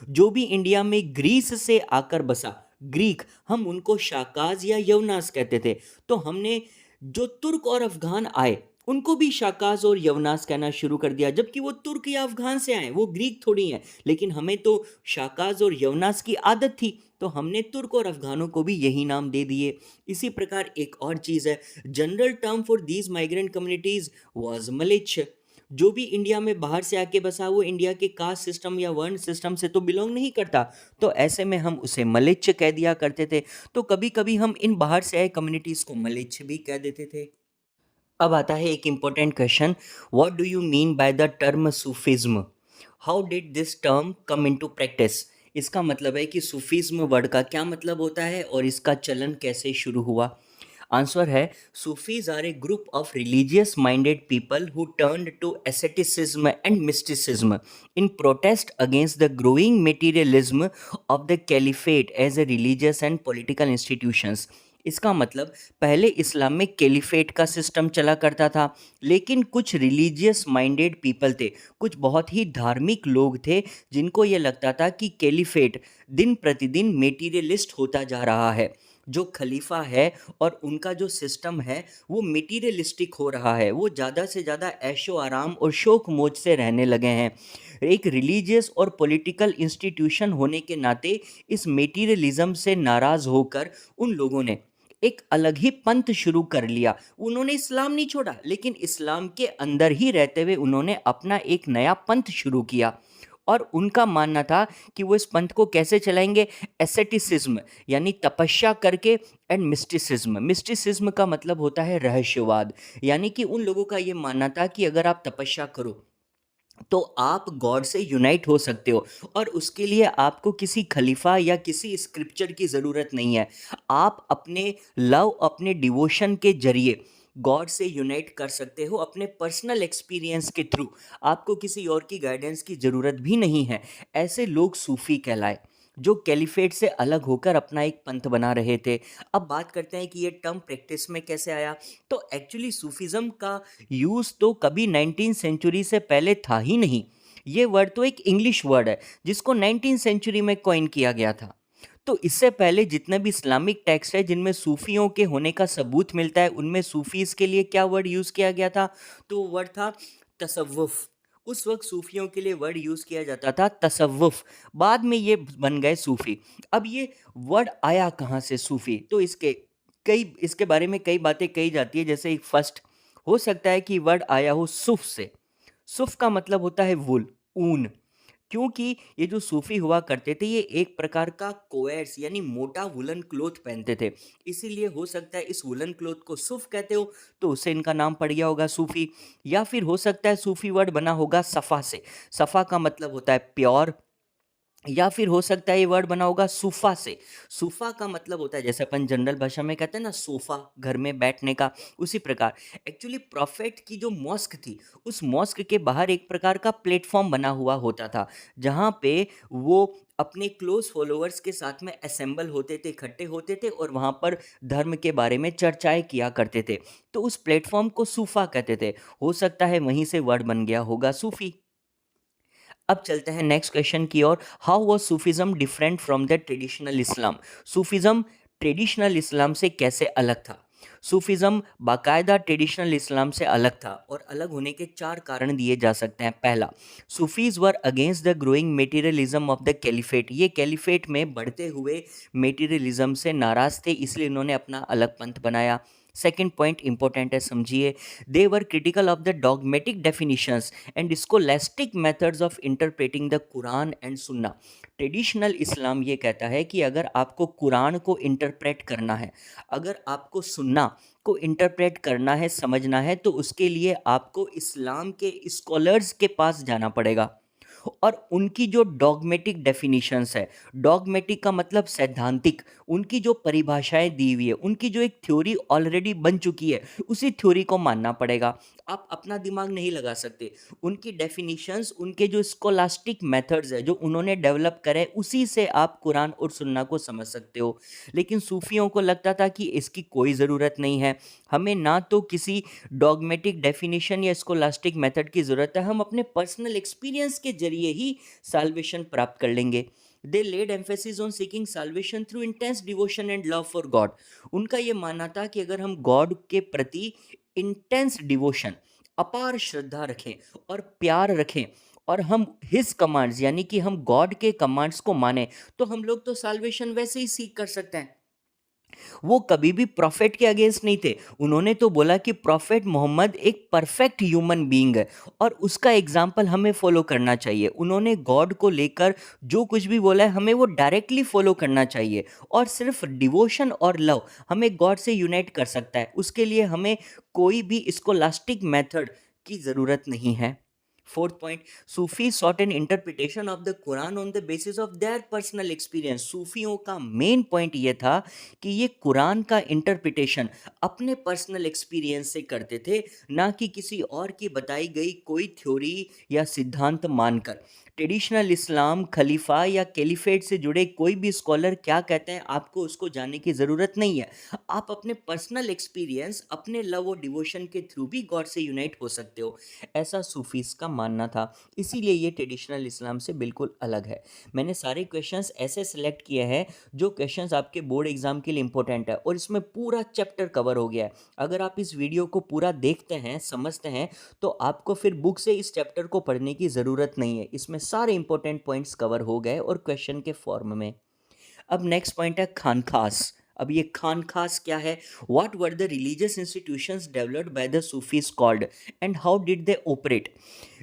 जो भी इंडिया में ग्रीस से आकर बसा, ग्रीक, हम उनको शाकाज या यवनास कहते थे। तो हमने जो तुर्क और अफगान आए उनको भी शाकाज और यवनास कहना शुरू कर दिया, जबकि वो तुर्क या अफगान से आए, वो ग्रीक थोड़ी हैं, लेकिन हमें तो शाकाज और यवनास की आदत थी तो हमने तुर्क और अफगानों को भी यही नाम दे दिए। इसी प्रकार एक और चीज़ है, general term for these migrant communities was मलेच्छ। जो भी इंडिया में बाहर से आके बसा वो इंडिया के कास्ट सिस्टम या वर्ण सिस्टम से तो बिलोंग नहीं करता, तो ऐसे में हम उसे मलेच्छ कह दिया करते थे। तो कभी कभी हम इन बाहर से आए कम्युनिटीज़ को मलेच्छ भी कह देते थे। अब आता है एक important question, what do you mean by the term Sufism? How did this term come into practice? इसका मतलब है कि सूफिज्म वर्ड का क्या मतलब होता है और इसका चलन कैसे शुरू हुआ। आंसर है sufis are a group of religious minded people who turned to asceticism and mysticism in protest against the growing materialism of the caliphate as a religious and political institutions. इसका मतलब पहले इस्लाम में कैलिफेट का system चला करता था, लेकिन कुछ रिलीजियस माइंडेड पीपल थे, कुछ बहुत ही धार्मिक लोग थे जिनको ये लगता था कि कैलिफेट दिन प्रतिदिन मेटीरियलिस्ट होता जा रहा है। जो खलीफा है और उनका जो सिस्टम है वो मेटीरियलिस्टिक हो रहा है, वो ज़्यादा से ज़्यादा ऐशो आराम और शौक मौज से रहने लगे हैं। एक रिलीजियस और पॉलिटिकल इंस्टीट्यूशन होने के नाते इस मेटीरियलिज्म से नाराज़ होकर उन लोगों ने एक अलग ही पंथ शुरू कर लिया। उन्होंने इस्लाम नहीं छोड़ा, लेकिन इस्लाम के अंदर ही रहते हुए उन्होंने अपना एक नया पंथ शुरू किया। और उनका मानना था कि वो इस पंथ को कैसे चलाएंगे, एसेटिसिज्म यानी तपस्या करके, एंड मिस्टिसिज्म। मिस्टिसिज्म का मतलब होता है रहस्यवाद, यानी कि उन लोगों का ये मानना था कि अगर आप तपस्या करो तो आप गॉड से यूनाइट हो सकते हो, और उसके लिए आपको किसी खलीफा या किसी स्क्रिप्चर की ज़रूरत नहीं है। आप अपने लव, अपने डिवोशन के जरिए गॉड से यूनाइट कर सकते हो अपने पर्सनल एक्सपीरियंस के थ्रू। आपको किसी और की गाइडेंस की ज़रूरत भी नहीं है। ऐसे लोग सूफ़ी कहलाए, जो कैलिफेट से अलग होकर अपना एक पंथ बना रहे थे। अब बात करते हैं कि ये टर्म प्रैक्टिस में कैसे आया। तो एक्चुअली सूफिज़्म का यूज़ तो कभी 19 सेंचुरी से पहले था ही नहीं। ये वर्ड तो एक इंग्लिश वर्ड है जिसको 19 सेंचुरी में कॉइन किया गया था। तो इससे पहले जितने भी इस्लामिक टेक्स्ट है जिनमें सूफियों के होने का सबूत मिलता है, उनमें सूफीज़ के लिए क्या वर्ड यूज़ किया गया था, तो वो वर्ड था तसव्वुफ़। उस वक्त सूफियों के लिए वर्ड यूज़ किया जाता था तसव्वुफ़, बाद में ये बन गए सूफ़ी। अब ये वर्ड आया कहाँ से सूफ़ी, तो इसके बारे में कई बातें कही जाती है। जैसे फर्स्ट हो सकता है कि वर्ड आया हो सुफ से। सुफ का मतलब होता है वुल, ऊन। क्योंकि ये जो सूफी हुआ करते थे ये एक प्रकार का कोएर्स यानी मोटा वुलन क्लोथ पहनते थे, इसीलिए हो सकता है इस वुलन क्लोथ को सूफ कहते हो, तो उससे इनका नाम पड़ गया होगा सूफी। या फिर हो सकता है सूफी वर्ड बना होगा सफ़ा से। सफ़ा का मतलब होता है प्योर। या फिर हो सकता है ये वर्ड बना होगा सूफा से। सूफा का मतलब होता है, जैसे अपन जनरल भाषा में कहते हैं ना सोफा, घर में बैठने का, उसी प्रकार एक्चुअली प्रॉफेट की जो मॉस्क थी, उस मॉस्क के बाहर एक प्रकार का प्लेटफॉर्म बना हुआ होता था, जहाँ पे वो अपने क्लोज फॉलोअर्स के साथ में असेंबल होते थे, इकट्ठे होते थे, और वहाँ पर धर्म के बारे में चर्चाएं किया करते थे। तो उस प्लेटफॉर्म को सूफा कहते थे। हो सकता है वहीं से वर्ड बन गया होगा सूफी। अब चलते हैं नेक्स्ट क्वेश्चन की ओर। How was Sufism different from the traditional Islam. Sufism traditional इस्लाम से कैसे अलग था। सूफिज्म बाकायदा ट्रेडिशनल इस्लाम से अलग था, और अलग होने के चार कारण दिए जा सकते हैं। पहला, Sufis were against the growing materialism of the caliphate. ये कैलिफेट में बढ़ते हुए मेटीरियलिज्म से नाराज थे, इसलिए इन्होंने अपना अलग पंथ बनाया। सेकेंड पॉइंट इंपॉर्टेंट है, समझिए। They were critical of the dogmatic definitions and scholastic methods of interpreting the Quran and सुन्ना। ट्रेडिशनल इस्लाम ये कहता है कि अगर आपको कुरान को इंटरप्रेट करना है, अगर आपको सुन्ना को इंटरप्रेट करना है, समझना है, तो उसके लिए आपको इस्लाम के स्कॉलर्स के पास जाना पड़ेगा, और उनकी जो डॉगमेटिक डेफिनेशंस है, डॉगमेटिक का मतलब सैद्धांतिक, उनकी जो परिभाषाएं दी हुई है, उनकी जो एक थ्योरी ऑलरेडी बन चुकी है, उसी थ्योरी को मानना पड़ेगा। आप अपना दिमाग नहीं लगा सकते। उनकी डेफिनेशंस, उनके जो स्कोलास्टिक मेथड्स है जो उन्होंने डेवलप करे, उसी से आप कुरान और सुन्ना को समझ सकते हो। लेकिन सूफियों को लगता था कि इसकी कोई ज़रूरत नहीं है, हमें ना तो किसी डॉगमेटिक डेफिनेशन या स्कोलास्टिक मेथड की ज़रूरत है, हम अपने पर्सनल एक्सपीरियंस के जरिए ही साल्वेशन प्राप्त कर लेंगे। They laid emphasis on seeking salvation through intense devotion and love for God. उनका ये मानना था कि अगर हम गॉड के प्रति इंटेंस डिवोशन, अपार श्रद्धा रखें और प्यार रखें, और हम हिज कमांड्स यानी कि हम गॉड के कमांड्स को माने, तो हम लोग तो साल्वेशन वैसे ही सीख कर सकते हैं। वो कभी भी प्रॉफिट के अगेंस्ट नहीं थे। उन्होंने तो बोला कि प्रॉफिट मोहम्मद एक परफेक्ट ह्यूमन बीइंग है और उसका एग्जाम्पल हमें फॉलो करना चाहिए। उन्होंने गॉड को लेकर जो कुछ भी बोला है हमें वो डायरेक्टली फॉलो करना चाहिए, और सिर्फ डिवोशन और लव हमें गॉड से यूनाइट कर सकता है। उसके लिए हमें कोई भी स्कोलास्टिक मेथड की ज़रूरत नहीं है। Fourth point, Sufi sought an interpretation of the Quran on the basis of their personal experience. सूफियों का मेन पॉइंट ये था कि ये कुरान का इंटरप्रिटेशन अपने पर्सनल एक्सपीरियंस से करते थे, ना कि किसी और की बताई गई कोई थ्योरी या सिद्धांत मानकर। ट्रेडिशनल इस्लाम, खलीफा या कैलिफेट से जुड़े कोई भी स्कॉलर क्या कहते हैं आपको उसको जानने की ज़रूरत नहीं है। आप अपने पर्सनल एक्सपीरियंस, अपने लव और डिवोशन के थ्रू भी गॉड से यूनाइट हो सकते हो, ऐसा सूफीज़ का मानना था। इसीलिए ये ट्रेडिशनल इस्लाम से बिल्कुल अलग है। मैंने सारे क्वेश्चंस ऐसे सेलेक्ट किए हैं जो क्वेश्चंस आपके बोर्ड एग्जाम के लिए इंपॉर्टेंट है, और इसमें पूरा चैप्टर कवर हो गया है। अगर आप इस वीडियो को पूरा देखते हैं, समझते हैं, तो आपको फिर बुक से इस चैप्टर को पढ़ने की ज़रूरत नहीं है। इसमें सारे इंपॉर्टेंट पॉइंट्स कवर हो गए और क्वेश्चन के फॉर्म में। अब नेक्स्ट पॉइंट है खानखास। अब ये खानखास क्या है? What were the religious institutions developed by the Sufis called and how did they operate?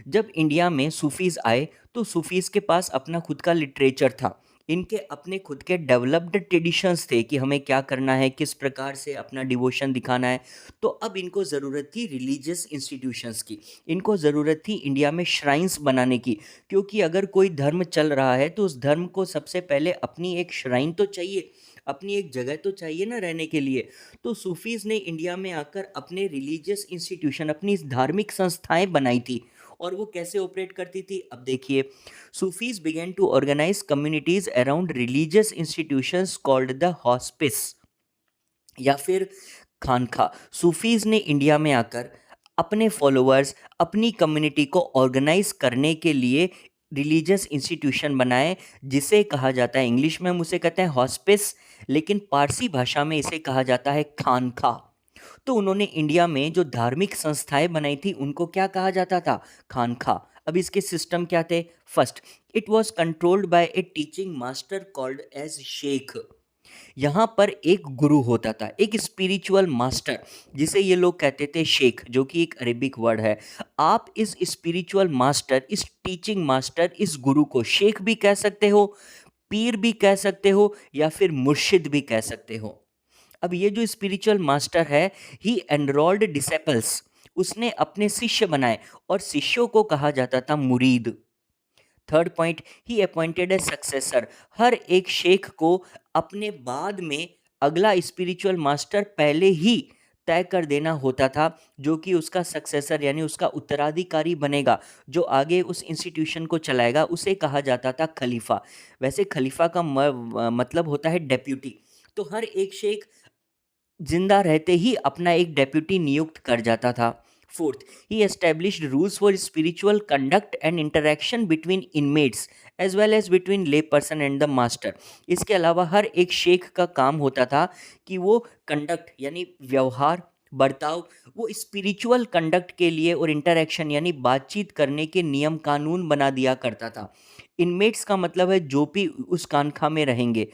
जब इंडिया में सूफीज आए तो सूफीज के पास अपना खुद का लिटरेचर था, इनके अपने खुद के डेवलप्ड ट्रेडिशंस थे कि हमें क्या करना है, किस प्रकार से अपना डिवोशन दिखाना है। तो अब इनको ज़रूरत थी रिलीजियस इंस्टीट्यूशंस की, इनको ज़रूरत थी इंडिया में श्राइन्स बनाने की, क्योंकि अगर कोई धर्म चल रहा है तो उस धर्म को सबसे पहले अपनी एक श्राइन तो चाहिए, अपनी एक जगह तो चाहिए ना रहने के लिए। तो सूफीज़ ने इंडिया में आकर अपने रिलीजियस इंस्टीट्यूशन, अपनी धार्मिक संस्थाएं बनाई थी। और वो कैसे ऑपरेट करती थी, अब देखिए। Sufis begin to organize communities around religious institutions called the hospice या फिर खानका। सूफीज ने इंडिया में आकर अपने फॉलोअर्स, अपनी कम्युनिटी को ऑर्गेनाइज करने के लिए रिलीजियस इंस्टीट्यूशन बनाए, जिसे कहा जाता है, इंग्लिश में हम उसे कहते हैं हॉस्पिस, लेकिन पारसी भाषा में इसे कहा जाता है खानका। तो उन्होंने इंडिया में जो धार्मिक संस्थाएं बनाई थी उनको क्या कहा जाता था? खानका। अब इसके सिस्टम क्या थे? First, it was controlled by a teaching master called as Sheikh. यहाँ पर एक गुरु होता था, एक स्पिरिचुअल मास्टर, जिसे ये लोग कहते थे शेख, जो कि एक अरेबिक वर्ड है। आप इस स्पिरिचुअल मास्टर, इस टीचिंग मास्टर, इस गुरु को शेख भी कह सकते हो, पीर भी कह सकते हो, या फिर मुर्शिद भी कह सकते हो। अब ये जो स्पिरिचुअल मास्टर है, ही एनरोल्ड डिसेपल्स, उसने अपने शिष्य बनाए, और शिष्यों को कहा जाता था मुरीद। Third point, he appointed a successor. हर एक शेख को अपने बाद में अगला स्पिरिचुअल मास्टर पहले ही तय कर देना होता था, जो कि उसका सक्सेसर यानी उसका उत्तराधिकारी बनेगा, जो आगे उस इंस्टीट्यूशन को चलाएगा। उसे कहा जाता था खलीफा। वैसे खलीफा का मतलब होता है डेप्यूटी। तो हर एक शेख जिंदा रहते ही अपना एक डेप्यूटी नियुक्त कर जाता था। Fourth, he established rules for spiritual conduct and interaction between inmates as well as between lay person and the master. इसके अलावा हर एक शेख का काम होता था कि वो कंडक्ट यानी व्यवहार, बर्ताव, वो स्पिरिचुअल कंडक्ट के लिए, और इंटरेक्शन यानी बातचीत करने के नियम कानून बना दिया करता था। इनमेट्स का मतलब है जो भी उस खानखा में रहेंगे,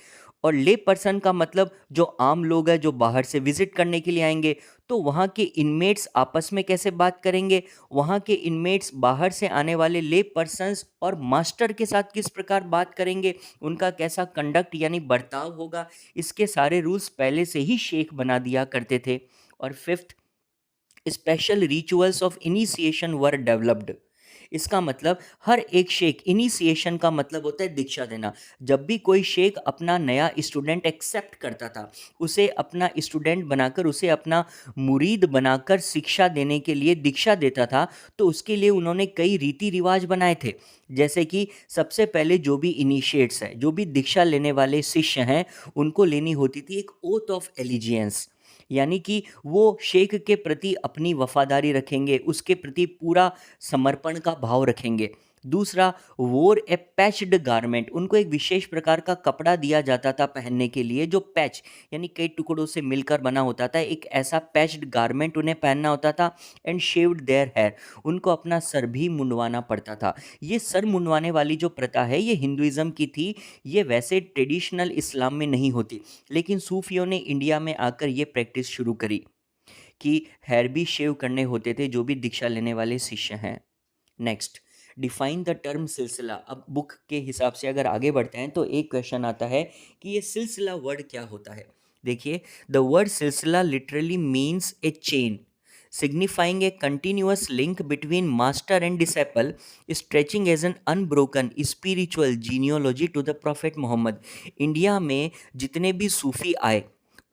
और ले पर्सन का मतलब जो आम लोग हैं, जो बाहर से विजिट करने के लिए आएंगे। तो वहाँ के इनमेट्स आपस में कैसे बात करेंगे, वहाँ के इनमेट्स बाहर से आने वाले ले पर्सन्स और मास्टर के साथ किस प्रकार बात करेंगे, उनका कैसा कंडक्ट यानी बर्ताव होगा, इसके सारे रूल्स पहले से ही शेख बना दिया करते थे। और fifth, special rituals of initiation were developed. इसका मतलब हर एक शेख, इनिशिएशन का मतलब होता है दीक्षा देना। जब भी कोई शेख अपना नया स्टूडेंट एक्सेप्ट करता था, उसे अपना स्टूडेंट बनाकर, उसे अपना मुरीद बनाकर शिक्षा देने के लिए दीक्षा देता था, तो उसके लिए उन्होंने कई रीति रिवाज बनाए थे। जैसे कि सबसे पहले जो भी इनिशिएट्स हैं, जो भी दीक्षा लेने वाले शिष्य हैं, उनको लेनी होती थी एक ओथ ऑफ एलिजियंस, यानी कि वो शेख के प्रति अपनी वफादारी रखेंगे, उसके प्रति पूरा समर्पण का भाव रखेंगे। दूसरा, वोर ए पैच्ड गारमेंट, उनको एक विशेष प्रकार का कपड़ा दिया जाता था पहनने के लिए, जो पैच यानी कई टुकड़ों से मिलकर बना होता था। एक ऐसा पैच्ड गारमेंट उन्हें पहनना होता था। एंड शेव्ड देयर हेयर, उनको अपना सर भी मुंडवाना पड़ता था। ये सर मुंडवाने वाली जो प्रथा है, ये हिंदुइज्म की थी। ये वैसे ट्रेडिशनल इस्लाम में नहीं होती, लेकिन सूफियों ने इंडिया में आकर ये प्रैक्टिस शुरू करी कि हेयर भी शेव करने होते थे जो भी दीक्षा लेने वाले शिष्य हैं। नेक्स्ट, डिफाइन द टर्म सिलसिला। अब बुक के हिसाब से अगर आगे बढ़ते हैं तो एक क्वेश्चन आता है कि ये सिलसिला वर्ड क्या होता है। देखिए, द वर्ड सिलसिला literally means A chain. signifying a continuous link between master and disciple, stretching as an unbroken spiritual genealogy to the Prophet Muhammad. India में जितने भी सूफी आए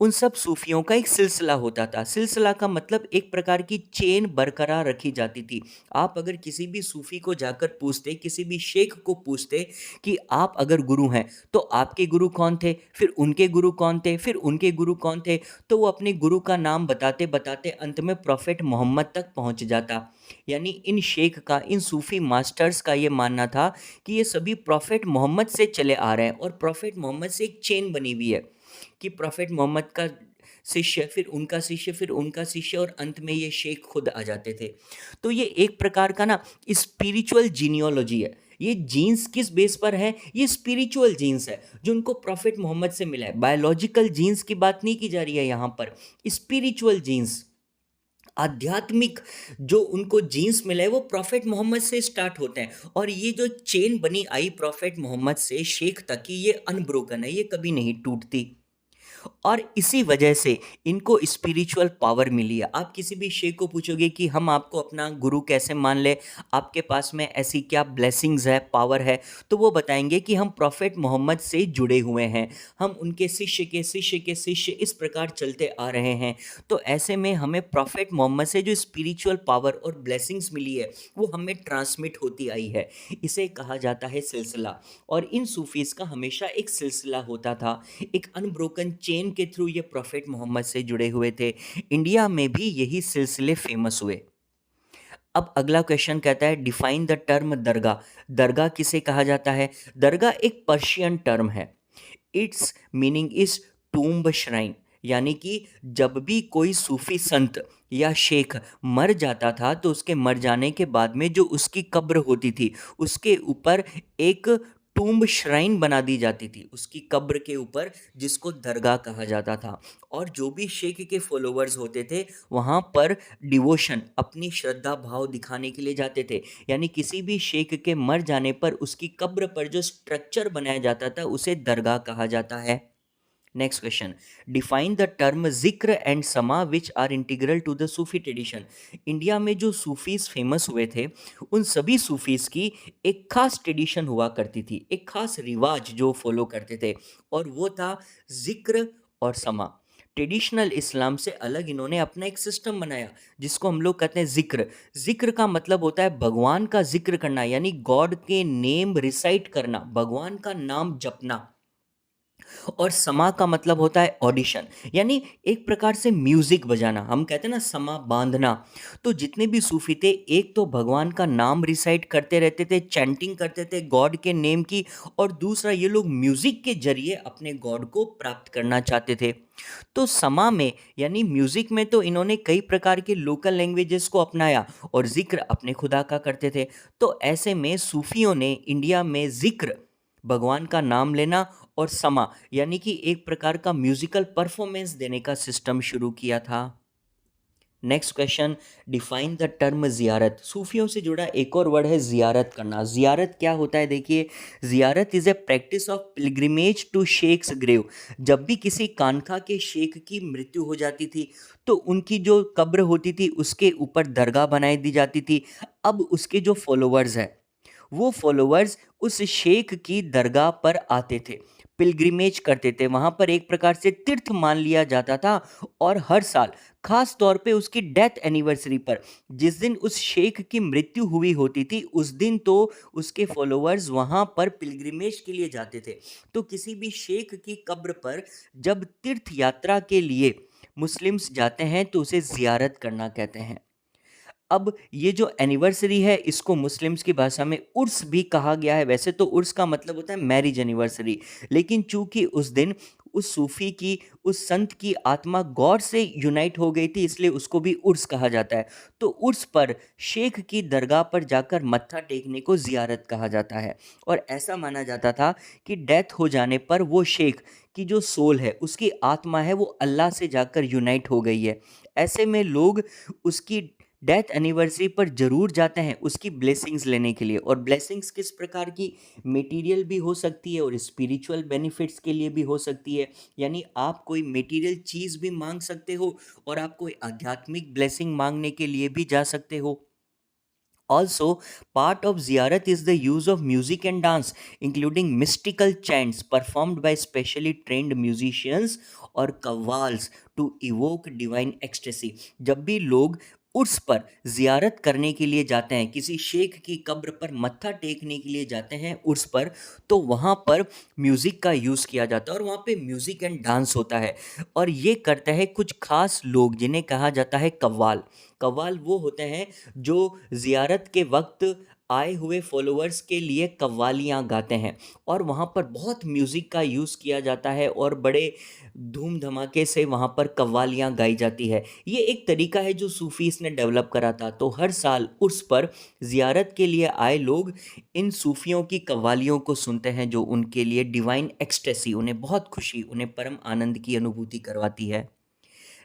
उन सब सूफियों का एक सिलसिला होता था। सिलसिला का मतलब एक प्रकार की चेन बरकरार रखी जाती थी। आप अगर किसी भी सूफी को जाकर पूछते, किसी भी शेख को पूछते कि आप अगर गुरु हैं तो आपके गुरु कौन थे, फिर उनके गुरु कौन थे, फिर उनके गुरु कौन थे, तो वो अपने गुरु का नाम बताते बताते अंत में प्रॉफेट मोहम्मद तक पहुंच जाता। यानी इन शेख का, इन सूफी मास्टर्स का ये मानना था कि ये सभी प्रॉफेट मोहम्मद से चले आ रहे हैं और प्रॉफेट मोहम्मद से एक चेन बनी हुई है कि प्रॉफेट मोहम्मद का शिष्य, फिर उनका शिष्य, फिर उनका शिष्य, और अंत में ये शेख खुद आ जाते थे। तो ये एक प्रकार का ना स्पिरिचुअल जीनियोलॉजी है। ये जीन्स किस बेस पर है? ये स्पिरिचुअल जीन्स है जो उनको प्रॉफेट मोहम्मद से मिला है। बायोलॉजिकल जीन्स की बात नहीं की जा रही है यहाँ पर, स्पिरिचुअल जीन्स, आध्यात्मिक जो उनको जीन्स मिला है वो प्रॉफेट मोहम्मद से स्टार्ट होते हैं। और ये जो चेन बनी आई प्रॉफेट मोहम्मद से शेख तक की, ये अनब्रोकन है, ये कभी नहीं टूटती। और इसी वजह से इनको स्पिरिचुअल पावर मिली है। आप किसी भी शेख को पूछोगे कि हम आपको अपना गुरु कैसे मान ले, आपके पास में ऐसी क्या ब्लेसिंग्स है, पावर है, तो वो बताएंगे कि हम प्रॉफेट मोहम्मद से जुड़े हुए हैं, हम उनके शिष्य के शिष्य के शिष्य, इस प्रकार चलते आ रहे हैं। तो ऐसे में हमें प्रॉफेट मोहम्मद से जो स्पिरिचुअल पावर और ब्लेसिंग्स मिली है वो हमें ट्रांसमिट होती आई है। इसे कहा जाता है सिलसिला। और इन सूफीज़ का हमेशा एक सिलसिला होता था, एक अनब्रोकन चेन के थ्रू ये प्रॉफेट मोहम्मद से जुड़े हुए थे। इंडिया में भी यही सिलसिले फेमस हुए। अब अगला क्वेश्चन कहता है डिफाइन द टर्म दरगाह। दरगाह किसे कहा जाता है? दरगाह एक पर्शियन टर्म है। It's meaning is tomb shrine, यानी कि जब भी कोई सूफी संत या शेख मर जाता था तो उसके मर जाने के बाद में जो उसकी कब्र होती थी उसके ऊपर एक टूम्ब श्राइन बना दी जाती थी, उसकी कब्र के ऊपर, जिसको दरगाह कहा जाता था। और जो भी शेख के फॉलोअर्स होते थे वहाँ पर डिवोशन, अपनी श्रद्धा भाव दिखाने के लिए जाते थे। यानी किसी भी शेख के मर जाने पर उसकी कब्र पर जो स्ट्रक्चर बनाया जाता था उसे दरगाह कहा जाता है। Next question, define the term zikr and sama which are integral to the Sufi tradition. India में जो सूफीज फेमस हुए थे उन सभी सूफीज की एक खास ट्रेडिशन हुआ करती थी, एक खास रिवाज जो फॉलो करते थे, और वो था जिक्र और समा। ट्रेडिशनल इस्लाम से अलग इन्होंने अपना एक सिस्टम बनाया जिसको हम लोग कहते हैं जिक्र। जिक्र का मतलब होता है भगवान का जिक्र करना, यानी गॉड के नेम रिसाइट करना, भगवान का नाम जपना। और समा का मतलब होता है ऑडिशन, यानी एक प्रकार से म्यूजिक बजाना। हम कहते हैं ना समा बांधना। तो जितने भी सूफी थे एक तो भगवान का नाम रिसाइट करते रहते थे, चैंटिंग करते थे गॉड के नेम की, और दूसरा ये लोग म्यूजिक के जरिए अपने गॉड को प्राप्त करना चाहते थे। तो समा में यानी म्यूजिक में तो इन्होंने कई प्रकार के लोकल लैंग्वेजेस को अपनाया और जिक्र अपने खुदा का करते थे। तो ऐसे में सूफियों ने इंडिया में जिक्र, भगवान का नाम लेना, और समा यानी कि एक प्रकार का म्यूजिकल परफॉर्मेंस देने का सिस्टम शुरू किया था। Next question, define the term जियारत। सूफियों से जुड़ा एक और वर्ड है जियारत करना। जियारत क्या होता है? देखिए, ziyarat is a practice of pilgrimage to sheikh's grave. जब भी किसी कानखा के शेख की मृत्यु हो जाती थी तो उनकी जो कब्र होती थी उसके ऊपर दरगाह बनाई दी जाती थी। अब उसके जो फॉलोअर्स हैं वो फॉलोअर्स उस शेख की दरगाह पर आते थे, पिलग्रिमेज करते थे, वहाँ पर एक प्रकार से तीर्थ मान लिया जाता था। और हर साल खास तौर पे उसकी डेथ एनिवर्सरी पर, जिस दिन उस शेख की मृत्यु हुई होती थी उस दिन तो उसके फॉलोअर्स वहाँ पर पिलग्रिमेज के लिए जाते थे। तो किसी भी शेख की कब्र पर जब तीर्थ यात्रा के लिए मुस्लिम्स जाते हैं तो उसे जियारत करना कहते हैं। अब ये जो एनिवर्सरी है इसको मुस्लिम्स की भाषा में उर्स भी कहा गया है। वैसे तो उर्स का मतलब होता है मैरिज एनिवर्सरी, लेकिन चूंकि उस दिन उस सूफी की, उस संत की आत्मा गॉड से यूनाइट हो गई थी इसलिए उसको भी उर्स कहा जाता है। तो उर्स पर शेख की दरगाह पर जाकर मत्था टेकने को जियारत कहा जाता है। और ऐसा माना जाता था कि डेथ हो जाने पर वो शेख की जो सोल है, उसकी आत्मा है, वो अल्लाह से जाकर यूनाइट हो गई है। ऐसे में लोग उसकी डेथ एनिवर्सरी पर जरूर जाते हैं उसकी ब्लेसिंग्स लेने के लिए। और ब्लेसिंग्स किस प्रकार की, मटेरियल भी हो सकती है और स्पिरिचुअल बेनिफिट्स के लिए भी हो सकती है। यानी आप कोई मटेरियल चीज़ भी मांग सकते हो और आप कोई आध्यात्मिक ब्लेसिंग मांगने के लिए भी जा सकते हो। Also, part of ziyarat is the use of music and dance, including mystical chants performed by specially trained musicians or qawwals to evoke divine ecstasy. जब भी लोग उर्स पर जियारत करने के लिए जाते हैं, किसी शेख की कब्र पर मत्था टेकने के लिए जाते हैं उर्स पर, तो वहाँ पर म्यूज़िक का यूज़ किया जाता है और वहाँ पे म्यूज़िक एंड डांस होता है। और ये करते हैं कुछ खास लोग जिन्हें कहा जाता है कव्वाल। कव्वाल वो होते हैं जो ज़ियारत के वक्त आए हुए फॉलोअर्स के लिए कव्वालियाँ गाते हैं और वहाँ पर बहुत म्यूज़िक का यूज़ किया जाता है और बड़े धूम धमाके से वहाँ पर कव्वालियाँ गाई जाती है। ये एक तरीका है जो सूफीस ने डेवलप करा था। तो हर साल उर्स पर ज़ियारत के लिए आए लोग इन सूफियों की कव्वालियों को सुनते हैं जो उनके लिए डिवाइन एक्सटेसी, उन्हें बहुत खुशी, उन्हें परम आनंद की अनुभूति करवाती है।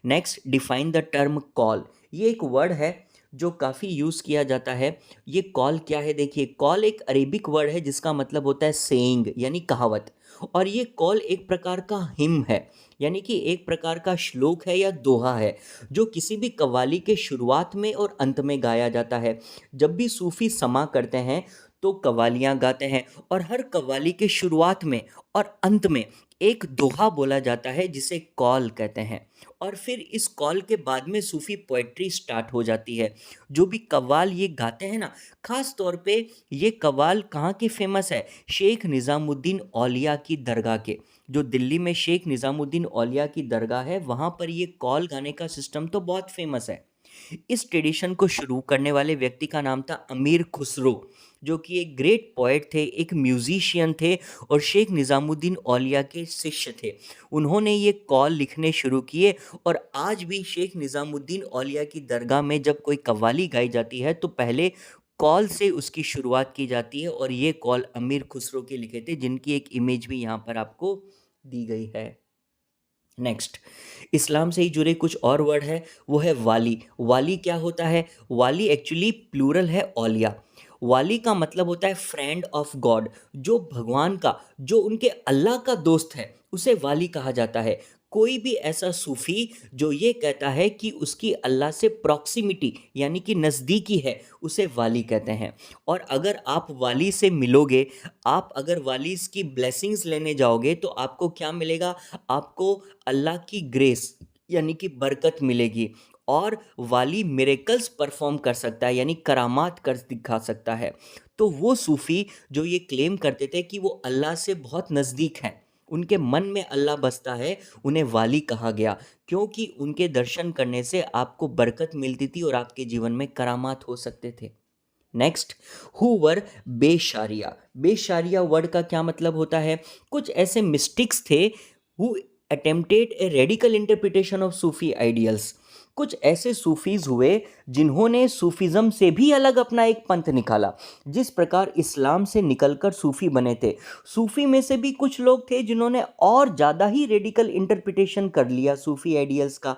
Next, define the term call. ये एक वर्ड है जो काफ़ी यूज़ किया जाता है। ये कॉल क्या है? देखिए, कॉल एक अरेबिक वर्ड है जिसका मतलब होता है सेइंग, यानी कहावत। और ये कॉल एक प्रकार का हिम है, यानी कि एक प्रकार का श्लोक है या दोहा है जो किसी भी कव्वाली के शुरुआत में और अंत में गाया जाता है। जब भी सूफ़ी समा करते हैं तो कव्वालियाँ गाते हैं और हर कव्वाली के शुरुआत में और अंत में एक दोहा बोला जाता है जिसे कॉल कहते हैं। और फिर इस कॉल के बाद में सूफ़ी पोएट्री स्टार्ट हो जाती है। जो भी कव्वाल ये गाते हैं ना, ख़ास तौर पे ये कव्वाल कहाँ के फेमस है? शेख निज़ामुद्दीन औलिया की दरगाह के। जो दिल्ली में शेख निज़ामुद्दीन औलिया की दरगाह है, वहाँ पर ये कॉल गाने का सिस्टम तो बहुत फेमस है। इस ट्रेडिशन को शुरू करने वाले व्यक्ति का नाम था अमीर खुसरो, जो कि एक ग्रेट पोएट थे, एक म्यूजिशियन थे और शेख निज़ामुद्दीन औलिया के शिष्य थे। उन्होंने ये कॉल लिखने शुरू किए और आज भी शेख निज़ामुद्दीन औलिया की दरगाह में जब कोई कव्वाली गाई जाती है तो पहले कॉल से उसकी शुरुआत की जाती है। और ये कॉल अमीर खुसरो के लिखे थे, जिनकी एक इमेज भी यहाँ पर आपको दी गई है। नेक्स्ट, इस्लाम से ही जुड़े कुछ और वर्ड है, वो है वाली। वाली क्या होता है? वाली एक्चुअली प्लूरल है औलिया। वाली का मतलब होता है फ्रेंड ऑफ गॉड, जो भगवान का, जो उनके अल्लाह का दोस्त है उसे वाली कहा जाता है। कोई भी ऐसा सूफ़ी जो ये कहता है कि उसकी अल्लाह से प्रॉक्सिमिटी यानी कि नज़दीकी है, उसे वाली कहते हैं। और अगर आप वाली से मिलोगे, आप अगर वाली की ब्लेसिंग्स लेने जाओगे तो आपको क्या मिलेगा? आपको अल्लाह की ग्रेस यानी कि बरकत मिलेगी। और वाली मिरेकल्स परफॉर्म कर सकता है, यानी करामात कर दिखा सकता है। तो वो सूफ़ी जो ये क्लेम करते थे कि वो अल्लाह से बहुत नज़दीक हैं, उनके मन में अल्लाह बसता है, उन्हें वाली कहा गया, क्योंकि उनके दर्शन करने से आपको बरकत मिलती थी और आपके जीवन में करामात हो सकते थे। नेक्स्ट, हु वर बेशारिया। बेशारिया वर्ड का क्या मतलब होता है? कुछ ऐसे मिस्टिक्स थे who attempted a radical interpretation of Sufi ideals. कुछ ऐसे सूफीज हुए जिन्होंने सूफिज्म से भी अलग अपना एक पंथ निकाला। जिस प्रकार इस्लाम से निकलकर सूफी बने थे, सूफी में से भी कुछ लोग थे जिन्होंने और ज़्यादा ही रेडिकल इंटरप्रिटेशन कर लिया सूफी आइडियल्स का।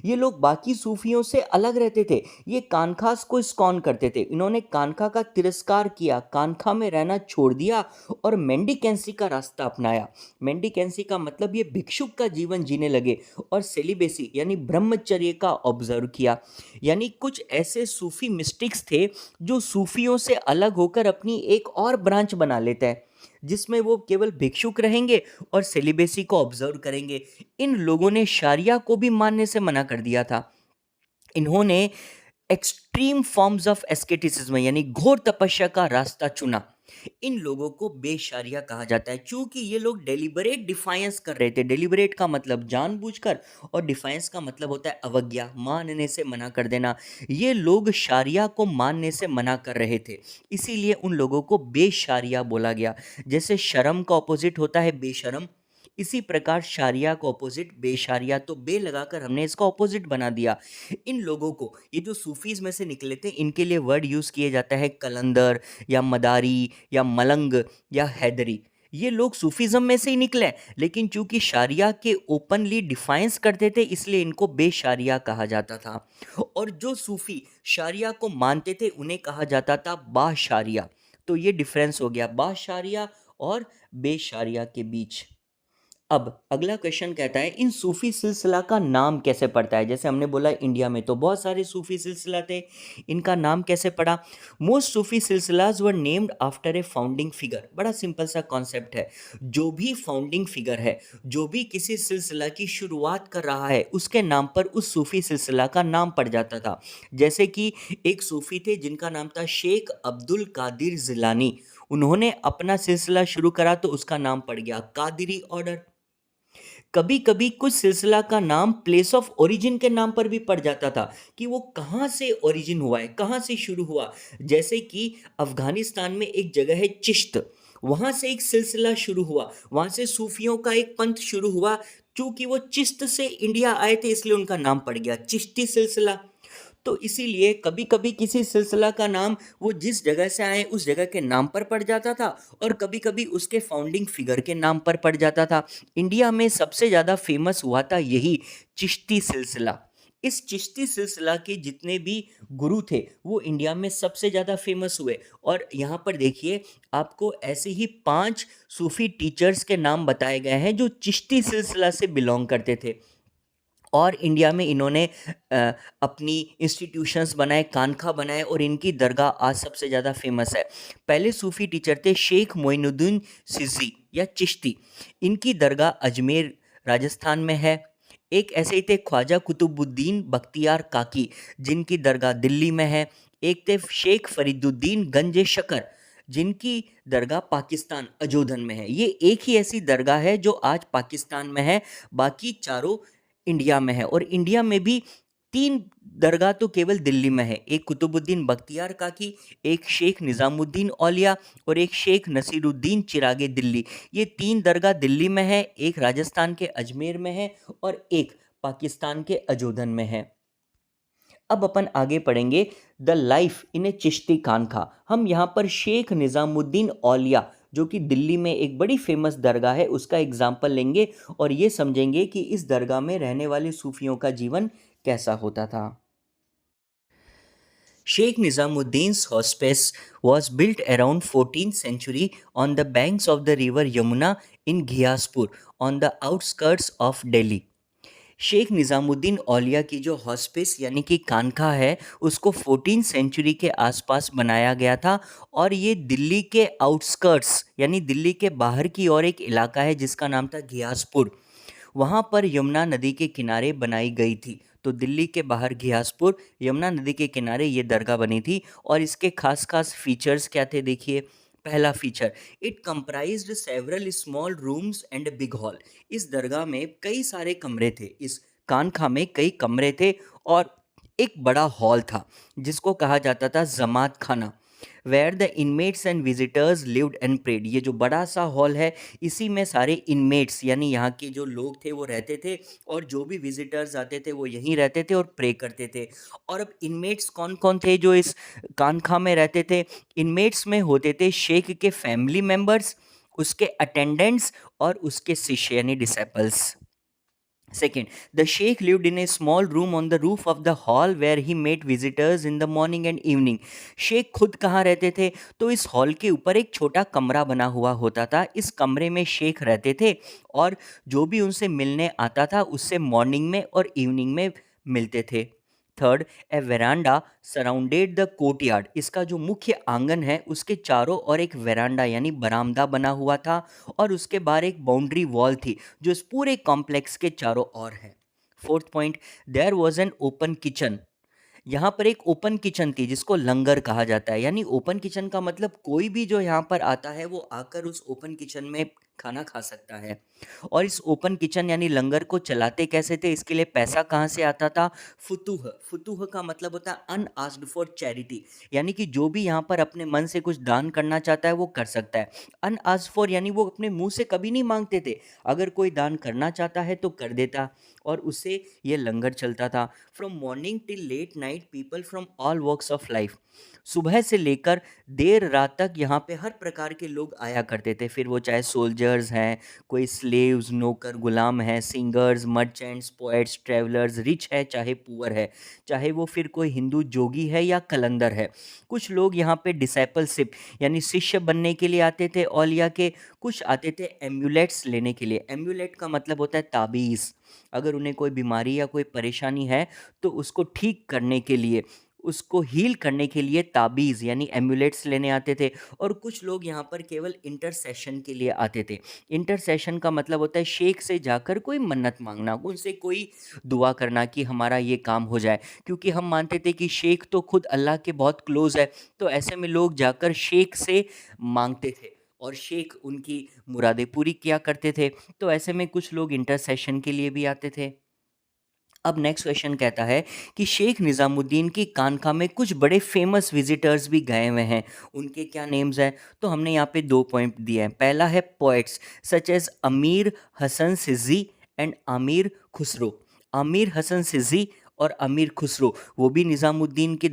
ये लोग बाकी सूफियों से अलग रहते थे। ये कानखास को इस्कॉन करते थे। इन्होंने कानखा का तिरस्कार किया, कानखा में रहना छोड़ दिया और मेंडिकेंसी का रास्ता अपनाया। मेंडिकेंसी का मतलब ये भिक्षुक का जीवन जीने लगे और सेलिबेसी यानी ब्रह्मचर्य का ऑब्जर्व किया। यानी कुछ ऐसे सूफी मिस्टिक्स थे जो सूफियों से अलग होकर अपनी एक और ब्रांच बना लेते हैं, जिसमें वो केवल भिक्षुक रहेंगे और सेलिबेसी को ऑब्जर्व करेंगे। इन लोगों ने शारिया को भी मानने से मना कर दिया था। इन्होंने एक्सट्रीम फॉर्म्स ऑफ एस्केटिसिज्म यानी घोर तपस्या का रास्ता चुना। इन लोगों को बेशारिया कहा जाता है क्योंकि ये लोग डेलिबरेट डिफायंस कर रहे थे। डेलिबरेट का मतलब जानबूझकर और डिफायंस का मतलब होता है अवज्ञा, मानने से मना कर देना। ये लोग शारिया को मानने से मना कर रहे थे, इसीलिए उन लोगों को बेशारिया बोला गया। जैसे शर्म का ऑपोजिट होता है बेशरम, इसी प्रकार शारिया का ऑपोजिट बेशारिया, तो बे लगाकर हमने इसका ऑपोजिट बना दिया। इन लोगों को, ये जो सूफीज में से निकले थे, इनके लिए वर्ड यूज़ किए जाता है कलंदर या मदारी या मलंग या हैदरी। ये लोग सूफीज़्म में से ही निकले, लेकिन चूंकि शारिया के ओपनली डिफाइंस करते थे इसलिए इनको बेशारिया कहा जाता था। और जो सूफी शारिया को मानते थे उन्हें कहा जाता था बाशारिया। तो ये डिफरेंस हो गया बाशारिया और बेशारिया के बीच। अब अगला क्वेश्चन कहता है इन सूफी सिलसिला का नाम कैसे पड़ता है। जैसे हमने बोला इंडिया में तो बहुत सारे सूफी सिलसिला थे, इनका नाम कैसे पड़ा। Most Sufi सिलसिलाज were named after a founding figure. बड़ा सिंपल सा कॉन्सेप्ट है, जो भी फाउंडिंग फिगर है, जो भी किसी सिलसिला की शुरुआत कर रहा है उसके नाम पर उस सूफी सिलसिला का नाम पड़ जाता था। जैसे कि एक सूफी थे जिनका नाम था शेख अब्दुल कादिर जिलानी, उन्होंने अपना सिलसिला शुरू करा तो उसका नाम पड़ गया कादिरी ऑर्डर। कभी कभी कुछ सिलसिला का नाम प्लेस ऑफ ओरिजिन के नाम पर भी पड़ जाता था कि वो कहाँ से ओरिजिन हुआ है, कहाँ से शुरू हुआ। जैसे कि अफगानिस्तान में एक जगह है चिश्त, वहाँ से एक सिलसिला शुरू हुआ, वहाँ से सूफियों का एक पंथ शुरू हुआ। चूंकि वो चिश्त से इंडिया आए थे इसलिए उनका नाम पड़ गया चिश्ती सिलसिला। तो इसीलिए कभी कभी किसी सिलसिला का नाम वो जिस जगह से आए उस जगह के नाम पर पड़ जाता था और कभी कभी उसके फाउंडिंग फिगर के नाम पर पड़ जाता था। इंडिया में सबसे ज़्यादा फेमस हुआ था यही चिश्ती सिलसिला। इस चिश्ती सिलसिला के जितने भी गुरु थे वो इंडिया में सबसे ज़्यादा फेमस हुए। और यहाँ पर देखिए आपको ऐसे ही 5 सूफी टीचर्स के नाम बताए गए हैं जो चिश्ती सिलसिला से बिलोंग करते थे। और इंडिया में इन्होंने अपनी इंस्टीट्यूशंस बनाए, खानका बनाए और इनकी दरगाह आज सबसे ज़्यादा फेमस है। पहले सूफ़ी टीचर थे शेख मोइनुद्दीन चिश्ती या चिश्ती, इनकी दरगाह अजमेर राजस्थान में है। एक ऐसे ही थे ख्वाजा कुतुबुद्दीन बख्तियार काकी, जिनकी दरगाह दिल्ली में है। एक थे शेख फरीदुद्दीन गंज शकर, जिनकी दरगाह पाकिस्तान अजोधन में है। ये एक ही ऐसी दरगाह है जो आज पाकिस्तान में है, बाकी चारों इंडिया में है। और इंडिया में भी 3 दरगाह तो केवल दिल्ली में है, एक कुतुबुद्दीन बख्तियार काकी, एक शेख निज़ामुद्दीन औलिया और एक शेख नसीरुद्दीन चिरागे दिल्ली। ये 3 दरगाह दिल्ली में है, एक राजस्थान के अजमेर में है और एक पाकिस्तान के अजोधन में है। अब अपन आगे पढ़ेंगे द लाइफ इन ए चिश्ती खानका। हम यहाँ पर शेख निज़ामुद्दीन औलिया जो कि दिल्ली में एक बड़ी फेमस दरगाह है उसका एग्जाम्पल लेंगे और ये समझेंगे कि इस दरगाह में रहने वाले सूफियों का जीवन कैसा होता था। Sheikh Nizamuddin's hospice was built around 14th century on the banks of the river Yamuna in Ghiaspur on the outskirts of Delhi. Sheikh Nizamuddin औलिया की जो हॉस्पिस यानी कि खानका है उसको 14 सेंचुरी के आसपास बनाया गया था और ये दिल्ली के आउटस्कर्ट्स यानी दिल्ली के बाहर की ओर एक इलाका है जिसका नाम था घियासपुर। वहाँ पर यमुना नदी के किनारे बनाई गई थी। तो दिल्ली के बाहर घियासपुर यमुना नदी के किनारे ये दरगाह बनी थी और इसके खास खास फीचर्स क्या थे देखिए। पहला feature, it comprised several small rooms and big hall. इस दरगाह में कई सारे कमरे थे, इस खानका में कई कमरे थे और एक बड़ा हॉल था जिसको कहा जाता था jamat khana, where the inmates and visitors lived and prayed. ये जो बड़ा सा हॉल है इसी में सारे इनमेट्स यानी यहाँ के जो लोग थे वो रहते थे और जो भी विजिटर्स आते थे वो यहीं रहते थे और प्रे करते थे। और अब इनमेट्स कौन कौन थे जो इस खानका में रहते थे। इनमेट्स में होते थे शेख के फैमिली मेम्बर्स, उसके अटेंडेंट्स और उसके शिष्य यानी डिसेपल्स। Second, the sheikh lived in a small room on the roof of the hall where he met visitors in the morning and evening. Sheikh खुद कहाँ रहते थे तो इस हॉल के ऊपर एक छोटा कमरा बना हुआ होता था। इस कमरे में शेख रहते थे और जो भी उनसे मिलने आता था उससे मॉर्निंग में और इवनिंग में मिलते थे। Third, A veranda surrounded the courtyard. इसका जो मुख्य आंगन है उसके चारों ओर एक वेरांडा यानी बरामदा बना हुआ था और उसके बाहर एक बाउंड्री वॉल थी जो इस पूरे कॉम्प्लेक्स के चारों ओर है। Fourth point, there was an open kitchen. यहाँ पर एक ओपन किचन थी जिसको लंगर कहा जाता है। यानी ओपन किचन का मतलब कोई भी जो यहाँ पर आता है वो आकर उस ओपन किचन में खाना खा सकता है। और इस ओपन किचन यानी लंगर को चलाते कैसे थे, इसके लिए पैसा कहाँ से आता था? फुतूह। फुतूह का मतलब होता है अनआस्क्ड फॉर चैरिटी, यानी कि जो भी यहाँ पर अपने मन से कुछ दान करना चाहता है वो कर सकता है। अनआस्क्ड फॉर यानी वो अपने मुंह से कभी नहीं मांगते थे, अगर कोई दान करना चाहता है तो कर देता, और उससे ये लंगर चलता था। From morning till late night people from all walks of life, सुबह से लेकर देर रात तक यहाँ पे हर प्रकार के लोग आया करते थे, फिर वो चाहे सोल्जर्स हैं, कोई स्लेव्स नौकर गुलाम हैं, singers merchants poets travellers, rich है चाहे पुअर है, चाहे वो फिर कोई हिंदू जोगी है या कलंदर है। कुछ लोग यहाँ पे डिसाइपलशिप यानी शिष्य बनने के लिए आते थे औलिया के, कुछ आते थे एम्यूलेट्स लेने के लिए। एम्यूलेट का मतलब होता है ताबीज़, अगर उन्हें कोई बीमारी या कोई परेशानी है तो उसको ठीक करने के लिए, उसको हील करने के लिए ताबीज़ यानी एम्यूलेट्स लेने आते थे। और कुछ लोग यहाँ पर केवल इंटरसेशन के लिए आते थे। इंटरसेशन का मतलब होता है शेख से जाकर कोई मन्नत मांगना, उनसे कोई दुआ करना कि हमारा ये काम हो जाए, क्योंकि हम मानते थे कि शेख तो खुद अल्लाह के बहुत क्लोज है, तो ऐसे में लोग जाकर शेख से मांगते थे और शेख उनकी मुरादें पूरी किया करते थे। तो ऐसे में कुछ लोग इंटरसेशन के लिए भी आते थे। अब नेक्स्ट क्वेश्चन कहता है कि शेख निज़ामुद्दीन की कानखा में कुछ बड़े फेमस विजिटर्स भी गए हुए हैं, उनके क्या नेम्स हैं? तो हमने यहाँ पे 2 पॉइंट दिए हैं। पहला है पोएट्स सच एज अमीर हसन सिज़्ज़ी एंड आमिर खुसरो। आमिर हसन सिज़्ज़ी और अमीर खुसरो वो भी निज़ामुद्दीन की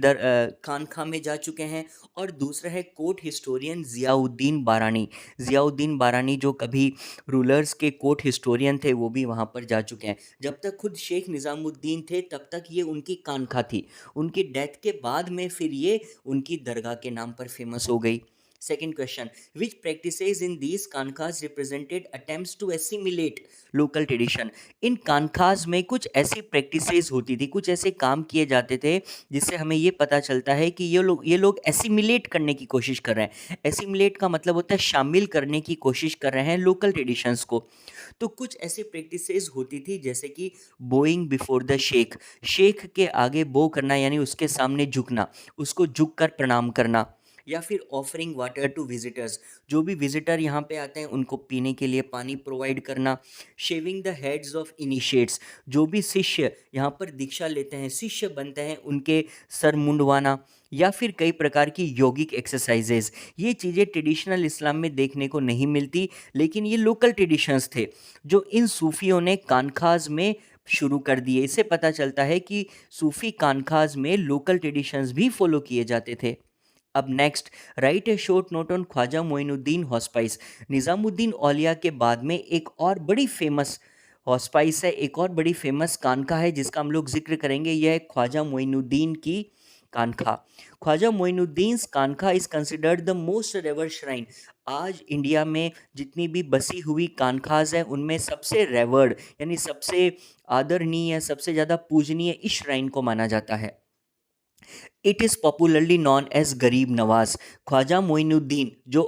खानखा में जा चुके हैं। और दूसरा है कोर्ट हिस्टोरियन ज़ियाउद्दीन बारानी। ज़ियाउद्दीन बारानी जो कभी रूलर्स के कोर्ट हिस्टोरियन थे, वो भी वहाँ पर जा चुके हैं। जब तक खुद शेख निज़ामुद्दीन थे तब तक ये उनकी कानखा थी, उनकी डेथ के बाद में फिर ये उनकी दरगाह के नाम पर फेमस हो गई। Second question, which practices in these कानखास represented attempts to assimilate local tradition. इन कानखास में कुछ ऐसी प्रैक्टिसेस होती थी, कुछ ऐसे काम किए जाते थे जिससे हमें ये पता चलता है कि ये लोग एसिमिलेट करने की कोशिश कर रहे हैं। एसिमिलेट का मतलब होता है शामिल करने की कोशिश कर रहे हैं लोकल ट्रेडिशंस को। तो कुछ ऐसी प्रैक्टिसेस होती थी जैसे कि बोइंग बिफोर द शेख, शेख के आगे बो करना यानी उसके सामने झुकना, उसको झुक कर प्रणाम करना। या फिर ऑफरिंग वाटर टू विजिटर्स, जो भी विजिटर यहाँ पे आते हैं उनको पीने के लिए पानी प्रोवाइड करना। Shaving the heads of initiates, जो भी शिष्य यहाँ पर दीक्षा लेते हैं, शिष्य बनते हैं, उनके सर मुंडवाना। या फिर कई प्रकार की योगिक एक्सरसाइजेज, ये चीज़ें ट्रेडिशनल इस्लाम में देखने को नहीं मिलती, लेकिन ये लोकल ट्रेडिशंस थे जो इन सूफियों ने कानखाज में शुरू कर दिए। इससे पता चलता है कि सूफी कानखाज में लोकल ट्रेडिशंस भी फॉलो किए जाते थे। अब next, write a short note on Khwaja Moinuddin hospice. Nizamuddin Auliya के बाद में एक और बड़ी फेमस हॉस्पाइस है, एक और बड़ी फेमस कानका है जिसका हम लोग जिक्र करेंगे, यह है ख्वाजा मोइनुद्दीन की कानखा। ख्वाजा मोइनुद्दीन कानखा is considered the most revered shrine. आज इंडिया में जितनी भी बसी हुई कानखाज हैं उनमें सबसे रेवर्ड यानी सबसे आदरणीय, सबसे ज़्यादा पूजनीय इस श्राइन को माना जाता है। It is popularly known as Garib Nawaz. Khwaja Moinuddin जो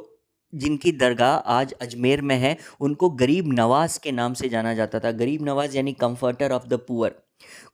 जिनकी दरगाह आज अजमेर में है, उनको गरीब नवाज के नाम से जाना जाता था। गरीब नवाज यानी comforter of the poor.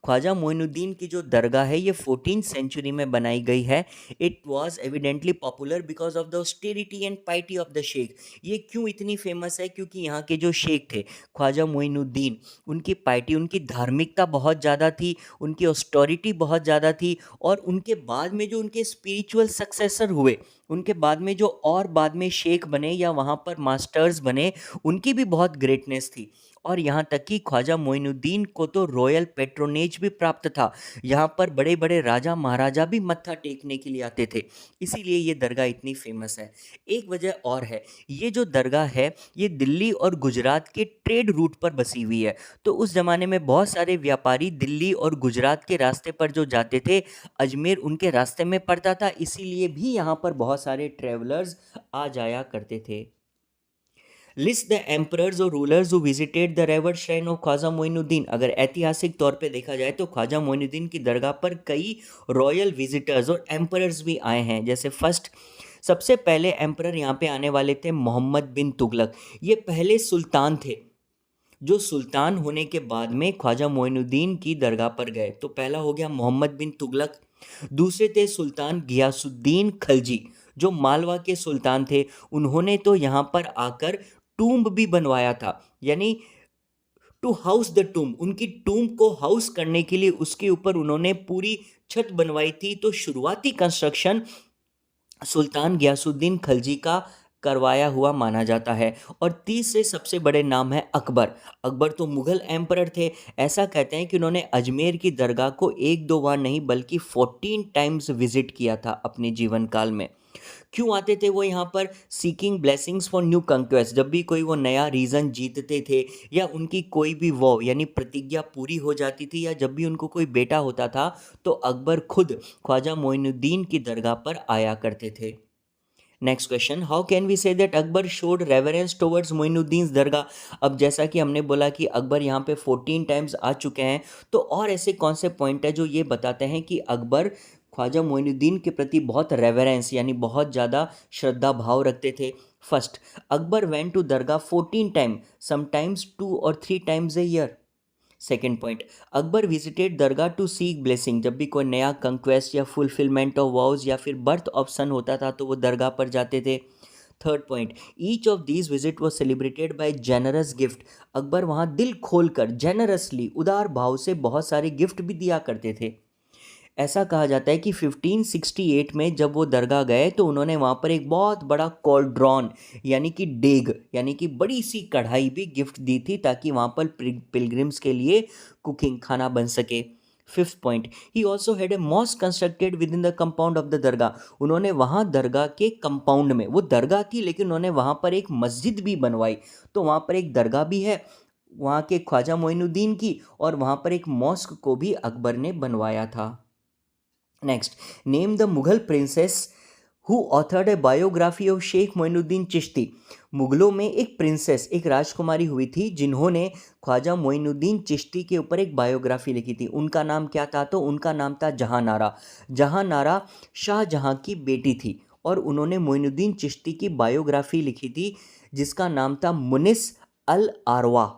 Khwaja Moinuddin की जो दरगाह है ये 14th सेंचुरी में बनाई गई है। It was evidently popular because of the austerity and piety of the sheikh. ये क्यों इतनी फेमस है? क्योंकि यहाँ के जो शेख थे ख्वाजा मोइनुद्दीन, उनकी पाइटी, उनकी धार्मिकता बहुत ज़्यादा थी, उनकी ऑस्टोरिटी बहुत ज़्यादा थी। और उनके बाद में जो उनके स्पिरिचुअल सक्सेसर हुए, उनके बाद में जो और बाद में शेख बने या वहाँ पर मास्टर्स बने, उनकी भी बहुत ग्रेटनेस थी। और यहाँ तक कि ख्वाजा मोइनुद्दीन को तो रॉयल पेट्रोनेज भी प्राप्त था। यहाँ पर बड़े बड़े राजा महाराजा भी मत्था टेकने के लिए आते थे, इसीलिए ये दरगाह इतनी फेमस है। एक वजह और है, ये जो दरगाह है ये दिल्ली और गुजरात के ट्रेड रूट पर बसी हुई है। तो उस ज़माने में बहुत सारे व्यापारी दिल्ली और गुजरात के रास्ते पर जो जाते थे, अजमेर उनके रास्ते में पड़ता था, इसीलिए भी यहाँ पर बहुत सारे ट्रेवलर्स आ जाया करते थे। लिस्ट द एम्परर्स और rulers who visited the revered shrine of Khwaja Moinuddin. अगर ऐतिहासिक तौर पे देखा जाए तो ख्वाजा मोइनुद्दीन की दरगाह पर कई रॉयल विजिटर्स और एम्परर्स भी आए हैं। जैसे फर्स्ट, सबसे पहले एम्परर यहाँ पे आने वाले थे मोहम्मद बिन तुगलक। ये पहले सुल्तान थे जो सुल्तान होने के बाद में ख्वाजा मोइनुद्दीन की दरगाह पर गए। तो पहला हो गया मोहम्मद बिन तुगलक। दूसरे थे सुल्तान गियासुद्दीन खलजी जो मालवा के सुल्तान थे। उन्होंने तो यहाँ पर आकर टूम्ब भी बनवाया था, यानी टू हाउस द टूम्ब, उनकी टूम्ब को हाउस करने के लिए उसके ऊपर उन्होंने पूरी छत बनवाई थी। तो शुरुआती कंस्ट्रक्शन सुल्तान गयासुद्दीन खलजी का करवाया हुआ माना जाता है। और तीसरे सबसे बड़े नाम है अकबर। अकबर तो मुगल एम्परर थे। ऐसा कहते हैं कि उन्होंने अजमेर की दरगाह को एक दो बार नहीं बल्कि 14 टाइम्स विजिट किया था अपने जीवन काल में। क्यों आते थे वो यहाँ पर? Seeking blessings for new conquest, जब भी कोई वो नया रीजन जीतते थे या उनकी कोई भी वॉ यानी प्रतिज्ञा पूरी हो जाती थी या जब भी उनको कोई बेटा होता था तो अकबर खुद ख्वाजा मोइनुद्दीन की दरगाह पर आया करते थे। Next question, how can we say that Akbar showed reverence towards Moinuddin dargah? अब जैसा कि हमने बोला कि अकबर यहाँ पे 14 टाइम्स आ चुके हैं, तो और ऐसे कौन से पॉइंट है जो ये बताते हैं कि अकबर ख्वाजा मोइनुद्दीन के प्रति बहुत रेवरेंस यानी बहुत ज़्यादा श्रद्धा भाव रखते थे? First, Akbar went to dargah 14 time, sometimes 2 और 3 times a year. Second point, Akbar visited dargah to seek blessing, जब भी कोई नया कंक्वेस्ट या फुलफिलमेंट ऑफ वॉज या फिर बर्थ ऑफ सन होता था तो वो दरगाह पर जाते थे। Third point, each of these visit was celebrated by generous gift, Akbar वहाँ दिल खोलकर जेनरसली उदार भाव से बहुत सारे गिफ्ट भी दिया करते थे। ऐसा कहा जाता है कि 1568 में जब वो दरगाह गए तो उन्होंने वहाँ पर एक बहुत बड़ा कॉल्ड्रॉन यानी कि डेग यानी कि बड़ी सी कढ़ाई भी गिफ्ट दी थी ताकि वहाँ पर पिलग्रिम्स के लिए कुकिंग खाना बन सके। Fifth point, he also had a mosque constructed within the compound of the dargah, उन्होंने वहाँ दरगाह के कंपाउंड में, वो दरगाह थी लेकिन उन्होंने वहाँ पर एक मस्जिद भी बनवाई। तो वहाँ पर एक दरगाह भी है वहाँ के ख्वाजा मोइनुद्दीन की और वहाँ पर एक मॉस्क को भी अकबर ने बनवाया था। Next, name the Mughal princess who authored a biography of Shaikh Moinuddin Chishti, मुगलों में एक प्रिंसेस एक राजकुमारी हुई थी जिन्होंने ख्वाजा मोइनुद्दीन चिश्ती के ऊपर एक बायोग्राफी लिखी थी। उनका नाम क्या था? तो उनका नाम था जहां नारा। जहां नारा शाहजहां की बेटी थी और उन्होंने मोइनुद्दीन चिश्ती की बायोग्राफी लिखी थी जिसका नाम था मुनिस अल आरवा,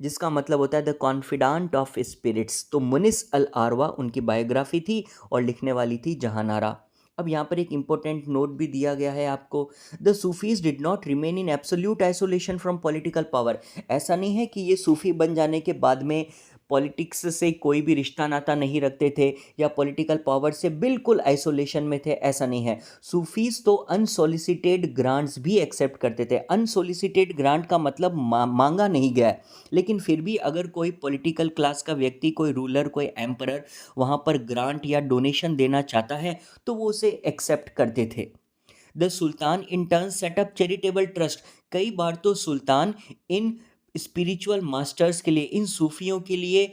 जिसका मतलब होता है द कॉन्फिडेंट ऑफ स्पिरिट्स। तो मुनिस अल आरवा उनकी बायोग्राफी थी और लिखने वाली थी जहानारा। अब यहाँ पर एक इंपॉर्टेंट नोट भी दिया गया है आपको, the Sufis did not remain in absolute isolation from political power, ऐसा नहीं है कि ये सूफी बन जाने के बाद में पॉलिटिक्स से कोई भी रिश्ता नाता नहीं रखते थे या पॉलिटिकल पावर से बिल्कुल आइसोलेशन में थे, ऐसा नहीं है। सूफीज तो अनसोलिसिटेड ग्रांट्स भी एक्सेप्ट करते थे। अनसोलिसिटेड ग्रांट का मतलब मांगा नहीं गया है, लेकिन फिर भी अगर कोई पॉलिटिकल क्लास का व्यक्ति, कोई रूलर, कोई एम्परर वहाँ पर ग्रांट या डोनेशन देना चाहता है तो वो उसे एक्सेप्ट करते थे। The sultan in turn setup charitable trust, कई बार तो सुल्तान इन स्पिरिचुअल मास्टर्स के लिए, इन सूफियों के लिए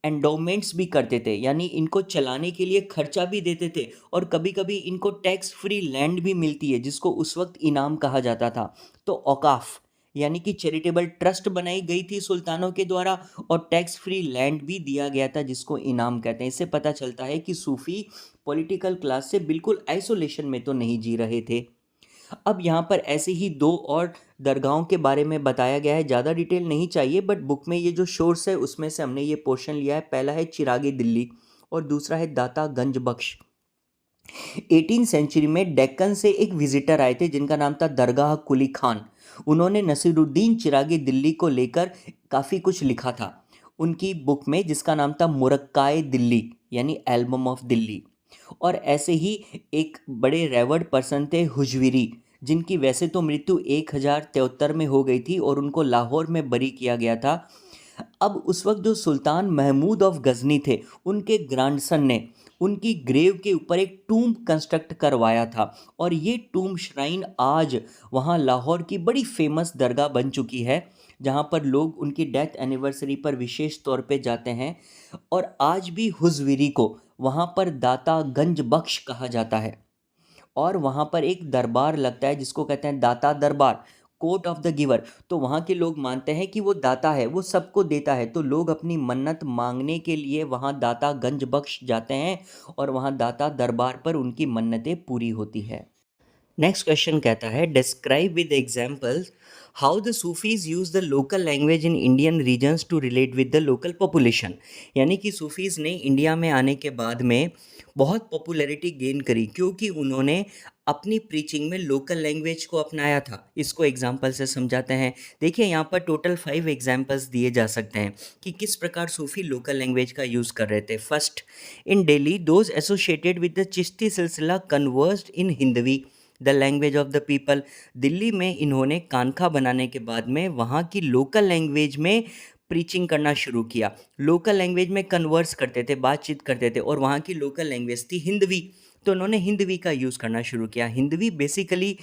एंडोमेंट्स भी करते थे, यानी इनको चलाने के लिए खर्चा भी देते थे और कभी कभी इनको टैक्स फ्री लैंड भी मिलती है जिसको उस वक्त इनाम कहा जाता था। तो औकाफ यानी कि चैरिटेबल ट्रस्ट बनाई गई थी सुल्तानों के द्वारा और टैक्स फ्री लैंड भी दिया गया था जिसको इनाम कहते हैं। इससे पता चलता है कि सूफी पॉलिटिकल क्लास से बिल्कुल आइसोलेशन में तो नहीं जी रहे थे। अब यहाँ पर ऐसे ही दो और दरगाहों के बारे में बताया गया है, ज़्यादा डिटेल नहीं चाहिए बट बुक में ये जो सोर्स है उसमें से हमने ये पोर्शन लिया है। पहला है चिरागे दिल्ली और दूसरा है दाता गंज बख्श। 18 सेंचुरी में डेक्कन से एक विजिटर आए थे जिनका नाम था दरगाह कुली खान। उन्होंने नसीरुद्दीन चिरागे दिल्ली को लेकर काफ़ी कुछ लिखा था उनकी बुक में जिसका नाम था मुरक्काए दिल्ली यानी एल्बम ऑफ दिल्ली। और ऐसे ही एक बड़े रेवर्ड पर्सन थे हुजविरी, जिनकी वैसे तो मृत्यु 1073 में हो गई थी और उनको लाहौर में बरी किया गया था। अब उस वक्त जो सुल्तान महमूद ऑफ गजनी थे उनके ग्रैंडसन ने उनकी ग्रेव के ऊपर एक टूम्ब कंस्ट्रक्ट करवाया था और ये टूम्ब श्राइन आज वहाँ लाहौर की बड़ी फेमस दरगाह बन चुकी है जहाँ पर लोग उनकी डेथ एनिवर्सरी पर विशेष तौर पे जाते हैं। और आज भी हुजविरी को वहाँ पर दाता गंज बख्श कहा जाता है और वहाँ पर एक दरबार लगता है जिसको कहते हैं दाता दरबार, कोर्ट ऑफ द गिवर। तो वहाँ के लोग मानते हैं कि वो दाता है, वो सबको देता है, तो लोग अपनी मन्नत मांगने के लिए वहाँ दाता गंज बख्श जाते हैं और वहाँ दाता दरबार पर उनकी मन्नतें पूरी होती है। नेक्स्ट क्वेश्चन कहता है describe with examples how the Sufis use the local language in Indian regions to relate with the local population, यानी कि सूफीज़ ने इंडिया में आने के बाद में बहुत पॉपुलैरिटी गेन करी क्योंकि उन्होंने अपनी प्रीचिंग में लोकल लैंग्वेज को अपनाया था। इसको एग्जाम्पल से समझाते हैं। देखिए यहाँ पर टोटल 5 एग्जाम्पल्स दिए जा सकते हैं कि किस प्रकार सूफी लोकल लैंग्वेज का यूज़ कर रहे थे। First, in Delhi those associated with the Chishti सिलसिला conversed in Hindavi the language of the people. Delhi में इन्होंने कानखा बनाने के बाद में वहाँ की लोकल लैंग्वेज में प्रीचिंग करना शुरू किया। लोकल लैंग्वेज में कन्वर्स करते थे, बातचीत करते थे, और वहाँ की लोकल लैंग्वेज थी हिंदवी, तो उन्होंने हिंदवी का यूज़ करना शुरू किया। हिंदवी बेसिकली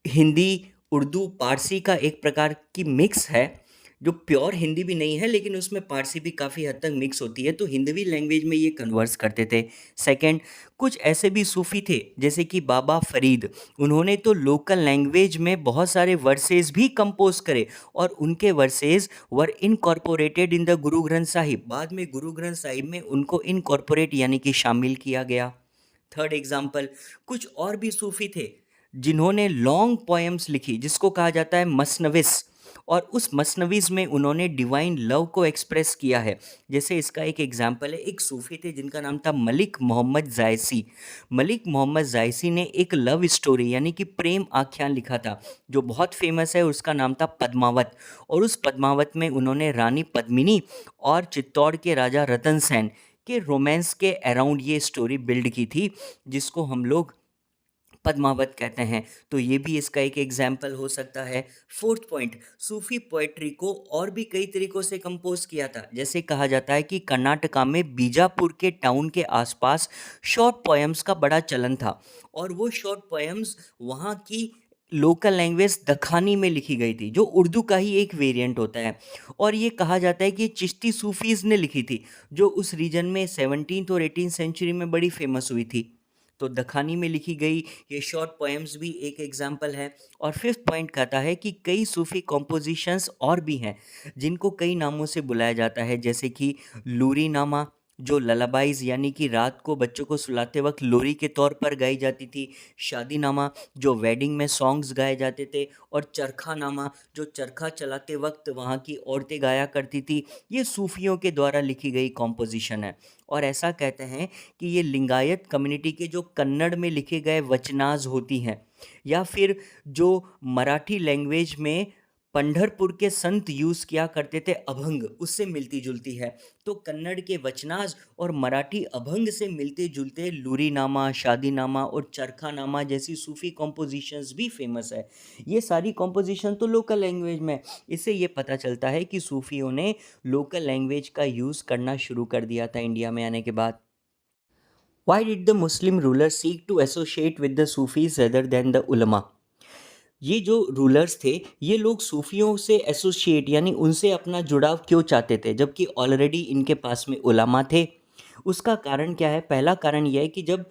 हिंदी, उर्दू, पारसी का एक प्रकार की मिक्स है, जो प्योर हिंदी भी नहीं है लेकिन उसमें पारसी भी काफ़ी हद तक मिक्स होती है, तो हिंदवी लैंग्वेज में ये कन्वर्स करते थे। सेकंड, कुछ ऐसे भी सूफ़ी थे जैसे कि बाबा फरीद, उन्होंने तो लोकल लैंग्वेज में बहुत सारे वर्सेस भी कंपोज करे और उनके versus were incorporated in the Guru Granth Sahib. बाद में गुरु ग्रंथ साहिब में उनको इनकॉर्पोरेट यानी कि शामिल किया गया। थर्ड एग्जाम्पल, कुछ और भी सूफी थे जिन्होंने लॉन्ग पोएम्स लिखी जिसको कहा जाता है मसनविस, और उस मसनविस में उन्होंने डिवाइन लव को एक्सप्रेस किया है। जैसे इसका एक एग्जाम्पल है, एक सूफी थे जिनका नाम था मलिक मोहम्मद जायसी। मलिक मोहम्मद जायसी ने एक लव स्टोरी यानी कि प्रेम आख्यान लिखा था जो बहुत फेमस है, उसका नाम था पद्मावत। और उस पद्मावत में उन्होंने रानी पद्मिनी और चित्तौड़ के राजा रतन सेन के रोमांस के अराउंड ये स्टोरी बिल्ड की थी, जिसको हम लोग पद्मावत कहते हैं। तो ये भी इसका एक एग्जाम्पल हो सकता है। फोर्थ पॉइंट, सूफी पोएट्री को और भी कई तरीक़ों से कंपोज किया था। जैसे कहा जाता है कि कर्नाटका में बीजापुर के टाउन के आसपास शॉर्ट पोएम्स का बड़ा चलन था, और वो शॉर्ट पोएम्स वहाँ की लोकल लैंग्वेज दखानी में लिखी गई थी, जो उर्दू का ही एक वेरिएंट होता है। और ये कहा जाता है कि चिश्ती सूफीज़ ने लिखी थी, जो उस रीजन में 17th और 18th सेंचुरी में बड़ी फेमस हुई थी। तो दखानी में लिखी गई ये शॉर्ट पोएम्स भी एक एग्जाम्पल है। और फिफ्थ पॉइंट कहता है कि कई सूफी कॉम्पोजिशंस और भी हैं जिनको कई नामों से बुलाया जाता है, जैसे कि लूरी नामा, जो ललाबाइज यानी कि रात को बच्चों को सुलाते वक्त लोरी के तौर पर गाई जाती थी। शादी नामा, जो वेडिंग में सॉन्ग्स गाए जाते थे। और चरखा नामा, जो चरखा चलाते वक्त वहाँ की औरतें गाया करती थी। ये सूफियों के द्वारा लिखी गई कॉम्पोजिशन है। और ऐसा कहते हैं कि ये लिंगायत कम्युनिटी के जो कन्नड़ में लिखे गए वचनाज होती हैं, या फिर जो मराठी लैंग्वेज में पंढरपुर के संत यूज़ किया करते थे अभंग, उससे मिलती जुलती है। तो कन्नड़ के वचनाज और मराठी अभंग से मिलते जुलते लूरी नामा, शादी नामा और चरखा नामा जैसी सूफी कॉम्पोजिशंस भी फेमस है। ये सारी कॉम्पोजिशन तो लोकल लैंग्वेज में। इससे ये पता चलता है कि सूफियों ने लोकल लैंग्वेज का यूज़ करना शुरू कर दिया था इंडिया में आने के बाद। Why did the Muslim rulers seek to associate with the Sufis rather than the ulama? ये जो रूलर्स थे, ये लोग सूफियों से एसोसिएट यानी उनसे अपना जुड़ाव क्यों चाहते थे जबकि ऑलरेडी इनके पास में उलमा थे? उसका कारण क्या है? पहला कारण यह है कि जब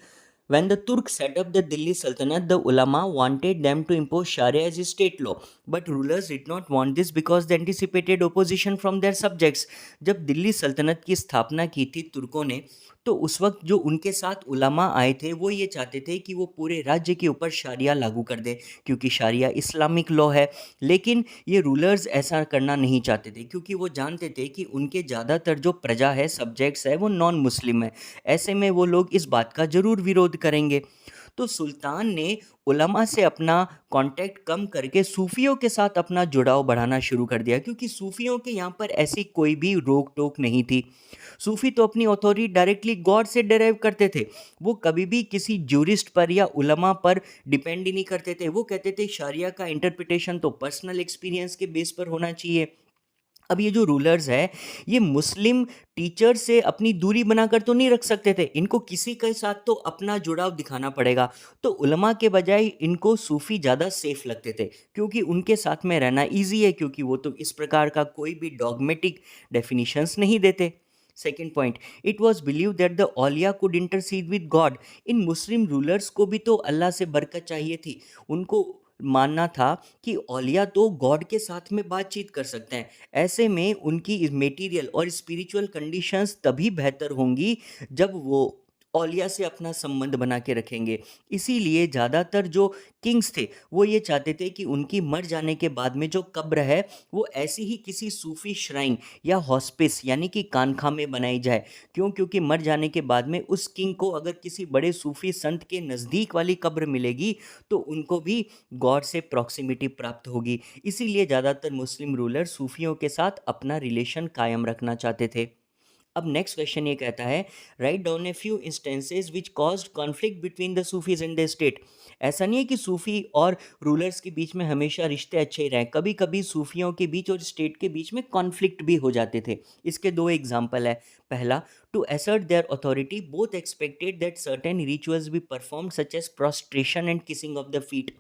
when the Turks set up the Delhi Sultanate, the ulama wanted them to impose Sharia as a state law, but rulers did not want this because they anticipated opposition from their subjects. जब दिल्ली सल्तनत की स्थापना की थी तुर्कों ने, तो उस वक्त जो उनके साथ उलमा आए थे वो ये चाहते थे कि वो पूरे राज्य के ऊपर शारिया लागू कर दे, क्योंकि शारिया इस्लामिक लॉ है। लेकिन ये रूलर्स ऐसा करना नहीं चाहते थे, क्योंकि वो जानते थे कि उनके ज़्यादातर जो प्रजा है, सब्जेक्ट्स है, वो नॉन मुस्लिम है। ऐसे में वो लोग इस बात का ज़रूर विरोध करेंगे। तो सुल्तान ने उलमा से अपना कांटेक्ट कम करके सूफियों के साथ अपना जुड़ाव बढ़ाना शुरू कर दिया, क्योंकि सूफियों के यहाँ पर ऐसी कोई भी रोक टोक नहीं थी। सूफी तो अपनी अथॉरिटी डायरेक्टली गॉड से डिराइव करते थे। वो कभी भी किसी ज्यूरिस्ट पर या उलमा पर डिपेंड ही नहीं करते थे। वो कहते थे शारिया का इंटरप्रिटेशन तो पर्सनल एक्सपीरियंस के बेस पर होना चाहिए। अब ये जो रूलर्स है, ये मुस्लिम टीचर से अपनी दूरी बनाकर तो नहीं रख सकते थे, इनको किसी के साथ तो अपना जुड़ाव दिखाना पड़ेगा। तो उलमा के बजाय इनको सूफ़ी ज़्यादा सेफ लगते थे, क्योंकि उनके साथ में रहना इजी है, क्योंकि वो तो इस प्रकार का कोई भी डॉगमेटिक डेफिनेशंस नहीं देते। Second point, it was believe that the Auliya could intercede with God. In Muslim rulers को भी तो अल्लाह से बरकत चाहिए थी। उनको मानना था कि औलिया तो गॉड के साथ में बातचीत कर सकते हैं। ऐसे में उनकी मेटीरियल और स्पिरिचुअल कंडीशंस तभी बेहतर होंगी जब वो औलिया से अपना संबंध बना के रखेंगे। इसीलिए ज़्यादातर जो किंग्स थे वो ये चाहते थे कि उनकी मर जाने के बाद में जो कब्र है वो ऐसी ही किसी सूफी श्राइन या हॉस्पिस यानी कि खानका में बनाई जाए। क्यों? क्योंकि मर जाने के बाद में उस किंग को अगर किसी बड़े सूफी संत के नज़दीक वाली कब्र मिलेगी तो उनको भी गॉड से प्रॉक्सिमिटी प्राप्त होगी। इसीलिए ज़्यादातर मुस्लिम रूलर सूफियों के साथ अपना रिलेशन कायम रखना चाहते थे। अब नेक्स्ट क्वेश्चन ये कहता है, write down a few instances which caused conflict between the Sufis and the state. ऐसा नहीं है कि सूफी और रूलर्स के बीच में हमेशा रिश्ते अच्छे ही रहे, कभी कभी सूफियों के बीच और स्टेट के बीच में कॉन्फ्लिक्ट भी हो जाते थे। इसके दो एग्जाम्पल है। पहला, to assert their authority both expected that certain rituals be performed such as prostration and kissing of the feet.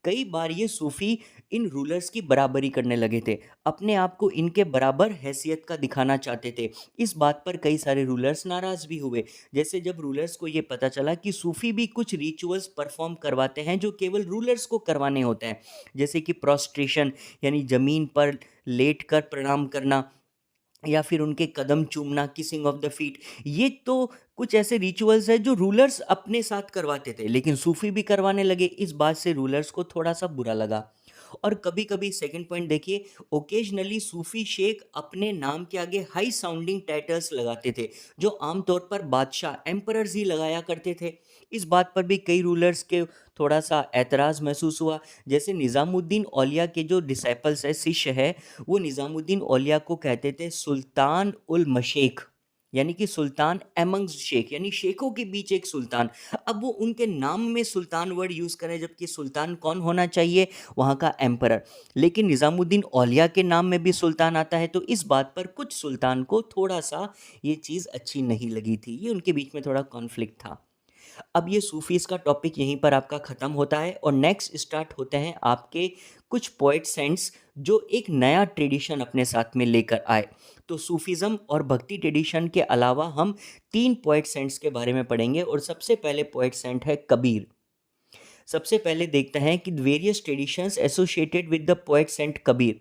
कई बार ये सूफी इन रूलर्स की बराबरी करने लगे थे, अपने आप को इनके बराबर हैसियत का दिखाना चाहते थे। इस बात पर कई सारे रूलर्स नाराज भी हुए। जैसे जब रूलर्स को ये पता चला कि सूफी भी कुछ रिचुअल्स परफॉर्म करवाते हैं जो केवल रूलर्स को करवाने होते हैं, जैसे कि प्रोस्ट्रेशन यानी जमीन पर लेट कर प्रणाम करना, या फिर उनके कदम चूमना, किसिंग ऑफ द फीट। ये तो कुछ ऐसे रिचुअल्स है जो रूलर्स अपने साथ करवाते थे, लेकिन सूफी भी करवाने लगे। इस बात से रूलर्स को थोड़ा सा बुरा लगा। और कभी कभी सेकंड पॉइंट देखिए, ओकेजनली सूफी शेख अपने नाम के आगे हाई साउंडिंग टाइटल्स लगाते थे, जो आमतौर पर बादशाह एम्परर्स ही लगाया करते थे। इस बात पर भी कई रूलर्स के थोड़ा सा ऐतराज़ महसूस हुआ। जैसे निज़ामुद्दीन औलिया के जो डिसाइपल्स है, शिष्य है, वो निज़ामुद्दीन औलिया को कहते थे सुल्तान उल मशेख, यानी कि सुल्तान एमंग्स शेख, यानी शेखों के बीच एक सुल्तान। अब वो उनके नाम में सुल्तान वर्ड यूज़ करें, जबकि सुल्तान कौन होना चाहिए? वहाँ का एम्परर। लेकिन निज़ामुद्दीन औलिया के नाम में भी सुल्तान आता है, तो इस बात पर कुछ सुल्तान को थोड़ा सा ये चीज़ अच्छी नहीं लगी थी। ये उनके बीच में थोड़ा कॉन्फ्लिक्ट था। अब ये सूफीज़ का टॉपिक यहीं पर आपका ख़त्म होता है और नेक्स्ट स्टार्ट होते हैं आपके कुछ पोइट सेंट्स जो एक नया ट्रेडिशन अपने साथ में लेकर आए। तो सूफीज़म और भक्ति ट्रेडिशन के अलावा हम 3 पोइट सेंट्स के बारे में पढ़ेंगे और सबसे पहले पोइट सेंट है कबीर। सबसे पहले देखते हैं कि various traditions associated with the poet saint Kabir.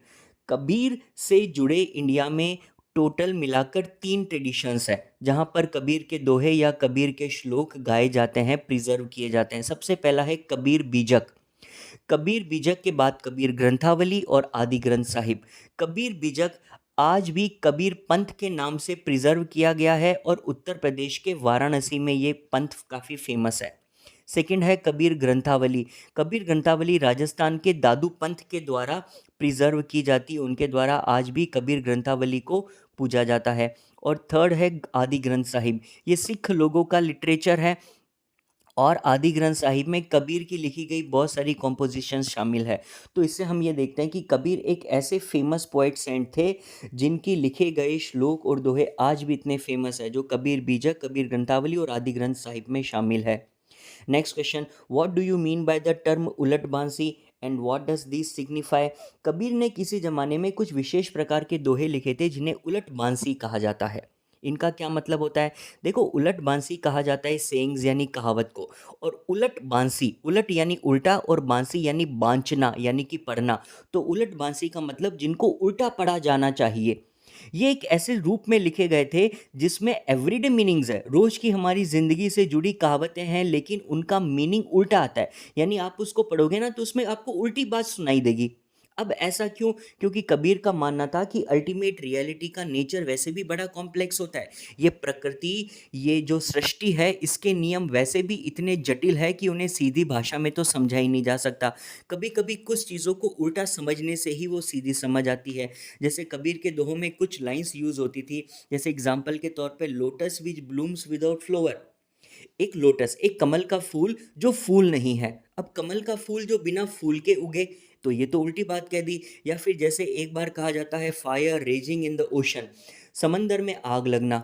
Kabir से जुड़े इंडिया में टोटल मिलाकर 3 ट्रेडिशंस हैं जहाँ पर कबीर के दोहे या कबीर के श्लोक गाए जाते हैं, प्रिजर्व किए जाते हैं। सबसे पहला है कबीर बीजक। कबीर बीजक के बाद कबीर ग्रंथावली और आदि ग्रंथ साहिब। कबीर बीजक आज भी कबीर पंथ के नाम से प्रिजर्व किया गया है और उत्तर प्रदेश के वाराणसी में ये पंथ काफ़ी फेमस है। सेकंड है कबीर ग्रंथावली। कबीर ग्रंथावली राजस्थान के दादू पंथ के द्वारा प्रिजर्व की जाती है, उनके द्वारा आज भी कबीर ग्रंथावली को पूजा जाता है। और थर्ड है आदि ग्रंथ साहिब। ये सिख लोगों का लिटरेचर है और आदि ग्रंथ साहिब में कबीर की लिखी गई बहुत सारी कॉम्पोजिशंस शामिल है। तो इससे हम ये देखते हैं कि कबीर एक ऐसे फेमस पोएट सेंट थे जिनकी लिखे गए श्लोक और दोहे आज भी इतने फेमस है, जो कबीर बीजक, कबीर ग्रंथावली और आदि ग्रंथ साहिब में शामिल है। Next question, what do you mean by the term उलट बांसी and what does this signify. Kabir ने किसी ज़माने में कुछ विशेष प्रकार के दोहे लिखे थे जिन्हें उलट बांसी कहा जाता है। इनका क्या मतलब होता है? देखो, उलट बांसी कहा जाता है सेइंग्स यानी कहावत को। और उलट बांसी, उलट यानी उल्टा और बांसी यानी बांचना यानी कि पढ़ना। तो उलट बांसी का मतलब जिनको उल्टा पढ़ा जाना चाहिए। ये एक ऐसे रूप में लिखे गए थे जिसमें एवरीडे मीनिंग्स है, रोज की हमारी ज़िंदगी से जुड़ी कहावतें हैं, लेकिन उनका मीनिंग उल्टा आता है। यानी आप उसको पढ़ोगे ना तो उसमें आपको उल्टी बात सुनाई देगी। अब ऐसा क्यों? क्योंकि कबीर का मानना था कि अल्टीमेट रियलिटी का नेचर वैसे भी बड़ा कॉम्प्लेक्स होता है। ये प्रकृति, ये जो सृष्टि है, इसके नियम वैसे भी इतने जटिल है कि उन्हें सीधी भाषा में तो समझा ही नहीं जा सकता। कभी कभी कुछ चीज़ों को उल्टा समझने से ही वो सीधी समझ आती है। जैसे कबीर के दोहों में कुछ लाइंस यूज़ होती थी, जैसे एग्जाम्पल के तौर पे लोटस विच ब्लूम्स विदाउट फ्लावर। एक लोटस, एक कमल का फूल जो फूल नहीं है। अब कमल का फूल जो बिना फूल के उगे, तो ये तो उल्टी बात कह दी। या फिर जैसे एक बार कहा जाता है fire raising in the ocean, समंदर में आग लगना।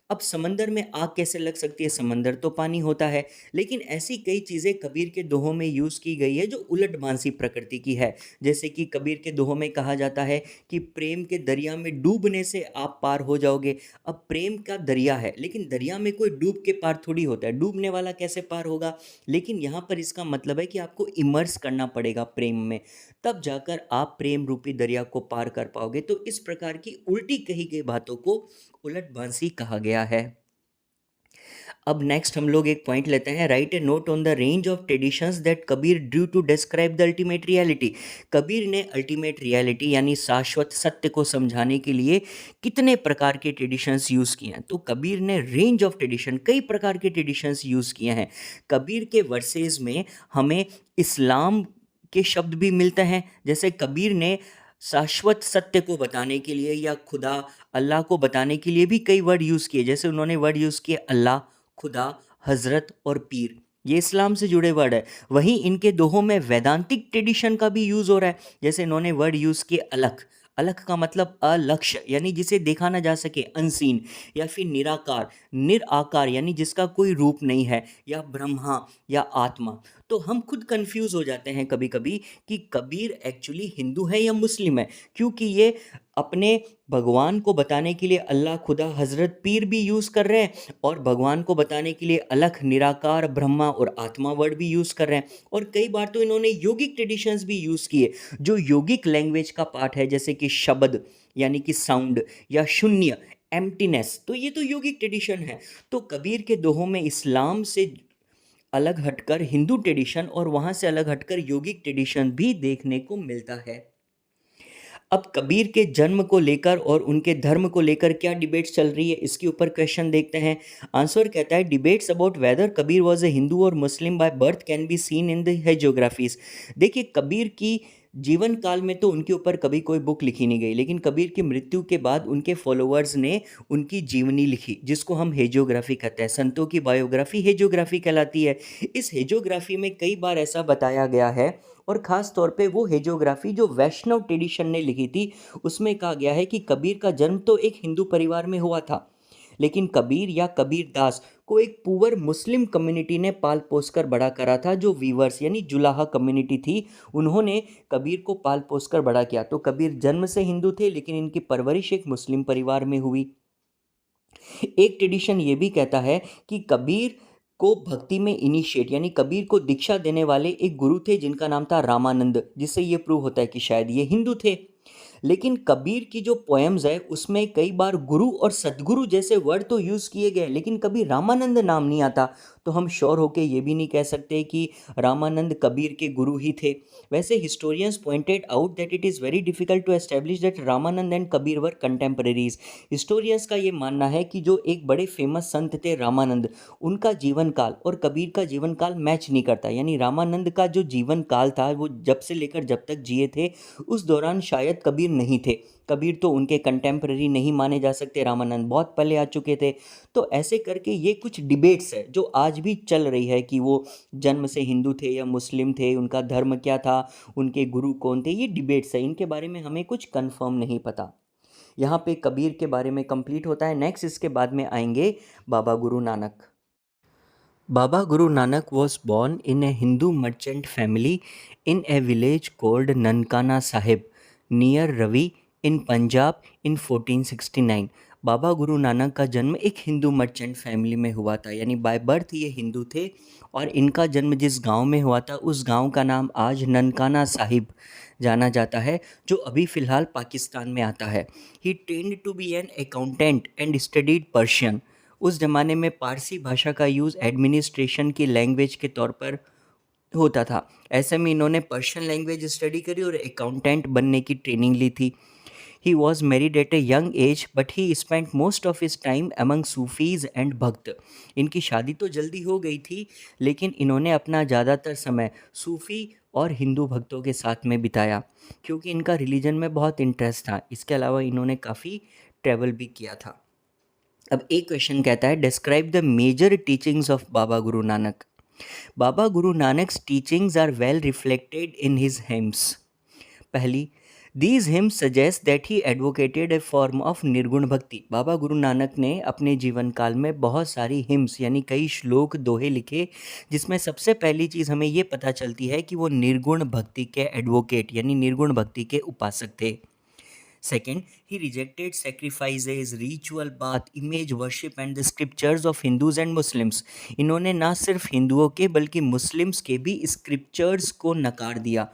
अब समंदर में आग कैसे लग सकती है? समंदर तो पानी होता है। लेकिन ऐसी कई चीज़ें कबीर के दोहों में यूज़ की गई है जो उलट मानसी प्रकृति की है। जैसे कि कबीर के दोहों में कहा जाता है कि प्रेम के दरिया में डूबने से आप पार हो जाओगे। अब प्रेम का दरिया है, लेकिन दरिया में कोई डूब के पार थोड़ी होता है, डूबने वाला कैसे पार होगा? लेकिन यहाँ पर इसका मतलब है कि आपको इमर्स करना पड़ेगा प्रेम में, तब जाकर आप प्रेम रूपी दरिया को पार कर पाओगे। तो इस प्रकार की उल्टी कही गई बातों को उलट बांसी कहा गया है। अब नेक्स्ट हम लोग एक पॉइंट लेते हैं, write a note on the range of traditions that Kabir drew to describe the ultimate reality. Kabir ने अल्टीमेट रियलिटी यानी शाश्वत सत्य को समझाने के लिए कितने प्रकार के ट्रेडिशंस यूज़ किए हैं। तो कबीर ने रेंज ऑफ ट्रेडिशन, कई प्रकार के ट्रेडिशंस यूज़ किए हैं। कबीर के वर्सेस में हमें इस्लाम के शब्द भी मिलते हैं, जैसे कबीर ने शाश्वत सत्य को बताने के लिए या खुदा अल्लाह को बताने के लिए भी कई वर्ड यूज़ किए। जैसे उन्होंने वर्ड यूज़ किए अल्लाह, खुदा, हजरत और पीर, ये इस्लाम से जुड़े वर्ड है। वहीं इनके दोहों में वैदांतिक ट्रेडिशन का भी यूज़ हो रहा है। जैसे इन्होंने वर्ड यूज़ किए अलख। अलख का मतलब अलक्ष्य यानी जिसे देखा ना जा सके, अनसीन, या फिर निराकार, निराकार यानी जिसका कोई रूप नहीं है, या ब्रह्मा या आत्मा। तो हम खुद कंफ्यूज हो जाते हैं कभी कभी कि कबीर एक्चुअली हिंदू है या मुस्लिम है, क्योंकि ये अपने भगवान को बताने के लिए अल्लाह, खुदा, हजरत, पीर भी यूज़ कर रहे हैं, और भगवान को बताने के लिए अलख, निराकार, ब्रह्मा और आत्मा वर्ड भी यूज़ कर रहे हैं। और कई बार तो इन्होंने योगिक ट्रेडिशंस भी यूज़ किए, जो योगिक लैंग्वेज का पार्ट है, जैसे कि शब्द यानी कि साउंड, या शून्य, एम्प्टीनेस, तो ये तो योगिक ट्रेडिशन है। तो कबीर के दोहों में इस्लाम से अलग हटकर हिंदू ट्रेडिशन और वहाँ से अलग हटकर योगिक ट्रेडिशन भी देखने को मिलता है। अब कबीर के जन्म को लेकर और उनके धर्म को लेकर क्या डिबेट्स चल रही है, इसके ऊपर क्वेश्चन देखते हैं। आंसर कहता है debates about whether Kabir was a Hindu और Muslim by birth can be seen in the hagiographies. देखिए, कबीर की जीवन काल में तो उनके ऊपर कभी कोई बुक लिखी नहीं गई, लेकिन कबीर की मृत्यु के बाद उनके फॉलोअर्स ने उनकी जीवनी लिखी, जिसको हम हेजियोग्राफी कहते हैं। संतों की बायोग्राफी हेजियोग्राफी कहलाती है। इस हेजियोग्राफी में कई बार ऐसा बताया गया है, और ख़ास तौर पे वो हेजियोग्राफी जो वैष्णव ट्रेडिशन ने लिखी थी, उसमें कहा गया है कि कबीर का जन्म तो एक हिंदू परिवार में हुआ था, लेकिन कबीर या कबीर दास को एक पुअर मुस्लिम कम्युनिटी ने पाल पोस कर बड़ा करा था, जो वीवर्स यानी जुलाहा कम्युनिटी थी। उन्होंने कबीर को पाल पोस कर बड़ा किया। तो कबीर जन्म से हिंदू थे, लेकिन इनकी परवरिश एक मुस्लिम परिवार में हुई। एक ट्रेडिशन ये भी कहता है कि कबीर को भक्ति में इनिशिएट यानी कबीर को दीक्षा देने वाले एक गुरु थे, जिनका नाम था रामानंद, जिससे ये प्रूव होता है कि शायद ये हिंदू थे। लेकिन कबीर की जो पोएम्स है उसमें कई बार गुरु और सदगुरु जैसे वर्ड तो यूज़ किए गए, लेकिन कभी रामानंद नाम नहीं आता। तो हम श्योर होके ये भी नहीं कह सकते कि रामानंद कबीर के गुरु ही थे। वैसे historians pointed out that it is very difficult to establish that Ramanand and Kabir were contemporaries. Historians का ये मानना है कि जो एक बड़े फेमस संत थे रामानंद, उनका जीवन काल और कबीर का जीवन काल मैच नहीं करता। यानी रामानंद का जो जीवन काल था वो जब से लेकर जब तक जिए थे, उस दौरान शायद कबीर नहीं थे। कबीर तो उनके कंटेम्प्रेरी नहीं माने जा सकते, रामानंद बहुत पहले आ चुके थे। तो ऐसे करके ये कुछ डिबेट्स है जो आज भी चल रही है कि वो जन्म से हिंदू थे या मुस्लिम थे, उनका धर्म क्या था, उनके गुरु कौन थे। ये डिबेट्स है, इनके बारे में हमें कुछ कंफर्म नहीं पता। यहाँ पे कबीर के बारे में कंप्लीट होता है। नेक्स्ट इसके बाद में आएंगे बाबा Guru Nanak. Baba Guru Nanak was born in a Hindu merchant family in a village called Nankana Sahib near Ravi in Punjab in 1469। बाबा गुरु नानक का जन्म एक हिंदू मर्चेंट फैमिली में हुआ था, यानी बाय बर्थ ये हिंदू थे, और इनका जन्म जिस गांव में हुआ था उस गांव का नाम आज ननकाना साहिब जाना जाता है, जो अभी फ़िलहाल पाकिस्तान में आता है। He trained to be an accountant and studied Persian. उस ज़माने में पारसी भाषा का यूज़ एडमिनिस्ट्रेशन की लैंग्वेज के तौर पर होता था। ऐसे में इन्होंने पर्शियन लैंग्वेज स्टडी करी और अकाउंटेंट बनने की ट्रेनिंग ली थी। He was married eight a young age but he spent most of his time among Sufis and भक्त। इनकी शादी तो जल्दी हो गई थी, लेकिन इन्होंने अपना ज़्यादातर समय सूफ़ी और हिंदू भक्तों के साथ में बिताया, क्योंकि इनका रिलीजन में बहुत इंटरेस्ट था। इसके अलावा इन्होंने काफ़ी ट्रैवल भी किया था। अब एक क्वेश्चन कहता है describe the major teachings of Baba Guru Nanak. Baba Guru Nanak's teachings are well reflected in his hymns. पहली, these hymns suggest that he advocated a form of nirguna bhakti. बाबा गुरु नानक ने अपने जीवन काल में बहुत सारी हिम्स यानी कई श्लोक, दोहे लिखे, जिसमें सबसे पहली चीज़ हमें ये पता चलती है कि वो निर्गुण भक्ति के एडवोकेट यानी निर्गुण भक्ति के उपासक थे। Second, he rejected sacrifices, ritual bath, image worship and the scriptures of Hindus and Muslims। इन्होंने ना सिर्फ हिंदुओं के बल्कि मुस्लिम्स के भी स्क्रिप्चर्स को नकार दिया।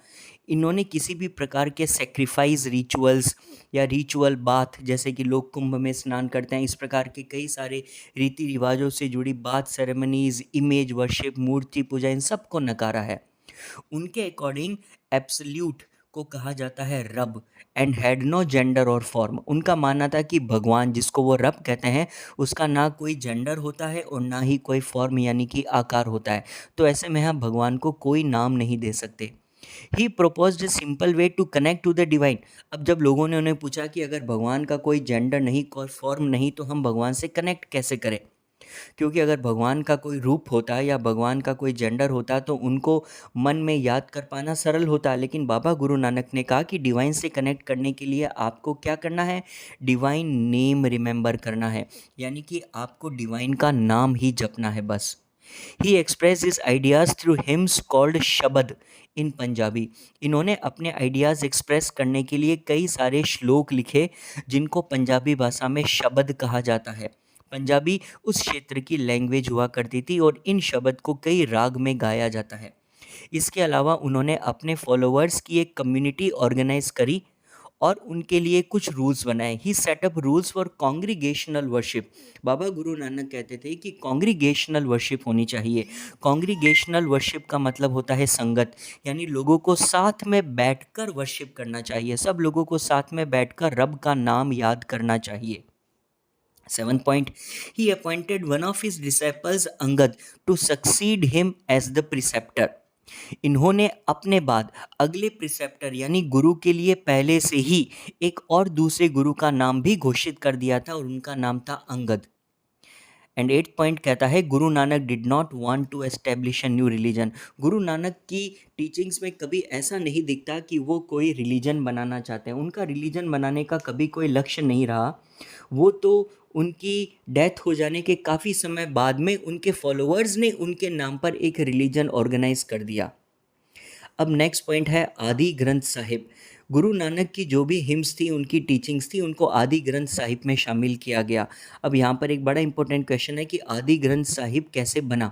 इन्होंने किसी भी प्रकार के सेक्रीफाइस रिचुअल्स या रिचुअल बाथ, जैसे कि लोग कुंभ में स्नान करते हैं, इस प्रकार के कई सारे रीति रिवाजों से जुड़ी बाथ सेरेमनीज, इमेज वर्शिप, मूर्ति पूजा, इन सब को नकारा है। उनके अकॉर्डिंग एब्सोल्यूट को कहा जाता है रब एंड हैड नो जेंडर और फॉर्म। उनका मानना था कि भगवान, जिसको वो रब कहते हैं, उसका ना कोई जेंडर होता है और ना ही कोई फॉर्म यानी कि आकार होता है। तो ऐसे में हम भगवान को कोई नाम नहीं दे सकते। He proposed a simple way to connect to the divine. अब जब लोगों ने उन्हें पूछा कि अगर भगवान का कोई जेंडर नहीं, कोई फॉर्म नहीं, तो हम भगवान से कनेक्ट कैसे करें, क्योंकि अगर भगवान का कोई रूप होता या भगवान का कोई जेंडर होता तो उनको मन में याद कर पाना सरल होता। लेकिन बाबा गुरु नानक ने कहा कि डिवाइन से कनेक्ट करने के लिए आपको क्या करना है, डिवाइन नेम रिमेंबर करना है, यानी कि आपको डिवाइन का नाम ही जपना है बस। He express his ideas through hymns called shabad in Punjabi. इन्होंने अपने आइडियाज़ एक्सप्रेस करने के लिए कई सारे श्लोक लिखे जिनको पंजाबी भाषा में शबद कहा जाता है। पंजाबी उस क्षेत्र की लैंग्वेज हुआ करती थी और इन शब्द को कई राग में गाया जाता है। इसके अलावा उन्होंने अपने फॉलोअर्स की एक कम्युनिटी ऑर्गेनाइज करी और उनके लिए कुछ रूल्स बनाए। He set up rules for congregational worship. Baba Guru Nanak कहते थे कि कॉन्ग्रीगेशनल वर्शिप होनी चाहिए। कॉन्ग्रीगेशनल वर्शिप का मतलब होता है संगत, यानी लोगों को साथ में बैठकर वर्शिप करना चाहिए, सब लोगों को साथ में बैठकर रब का नाम याद करना चाहिए। 7th point, he appointed one of his disciples Angad to succeed him as the preceptor. इन्होंने अपने बाद अगले प्रिसेप्टर यानी गुरु के लिए पहले से ही एक और दूसरे गुरु का नाम भी घोषित कर दिया था और उनका नाम था अंगद। एंड 8th पॉइंट कहता है Guru Nanak did not want to establish a new religion. Guru Nanak की टीचिंग्स में कभी ऐसा नहीं दिखता कि वो कोई रिलीजन बनाना चाहते हैं। उनका रिलीजन बनाने का कभी कोई लक्ष्य नहीं रहा। वो तो उनकी डेथ हो जाने के काफ़ी समय बाद में उनके फॉलोअर्स ने उनके नाम पर एक रिलीजन ऑर्गेनाइज कर दिया। अब नेक्स्ट पॉइंट है आदि ग्रंथ साहिब। गुरु नानक की जो भी हिम्स थी, उनकी टीचिंग्स थी, उनको आदि ग्रंथ साहिब में शामिल किया गया। अब यहाँ पर एक बड़ा इंपॉर्टेंट क्वेश्चन है कि आदि ग्रंथ साहिब कैसे बना।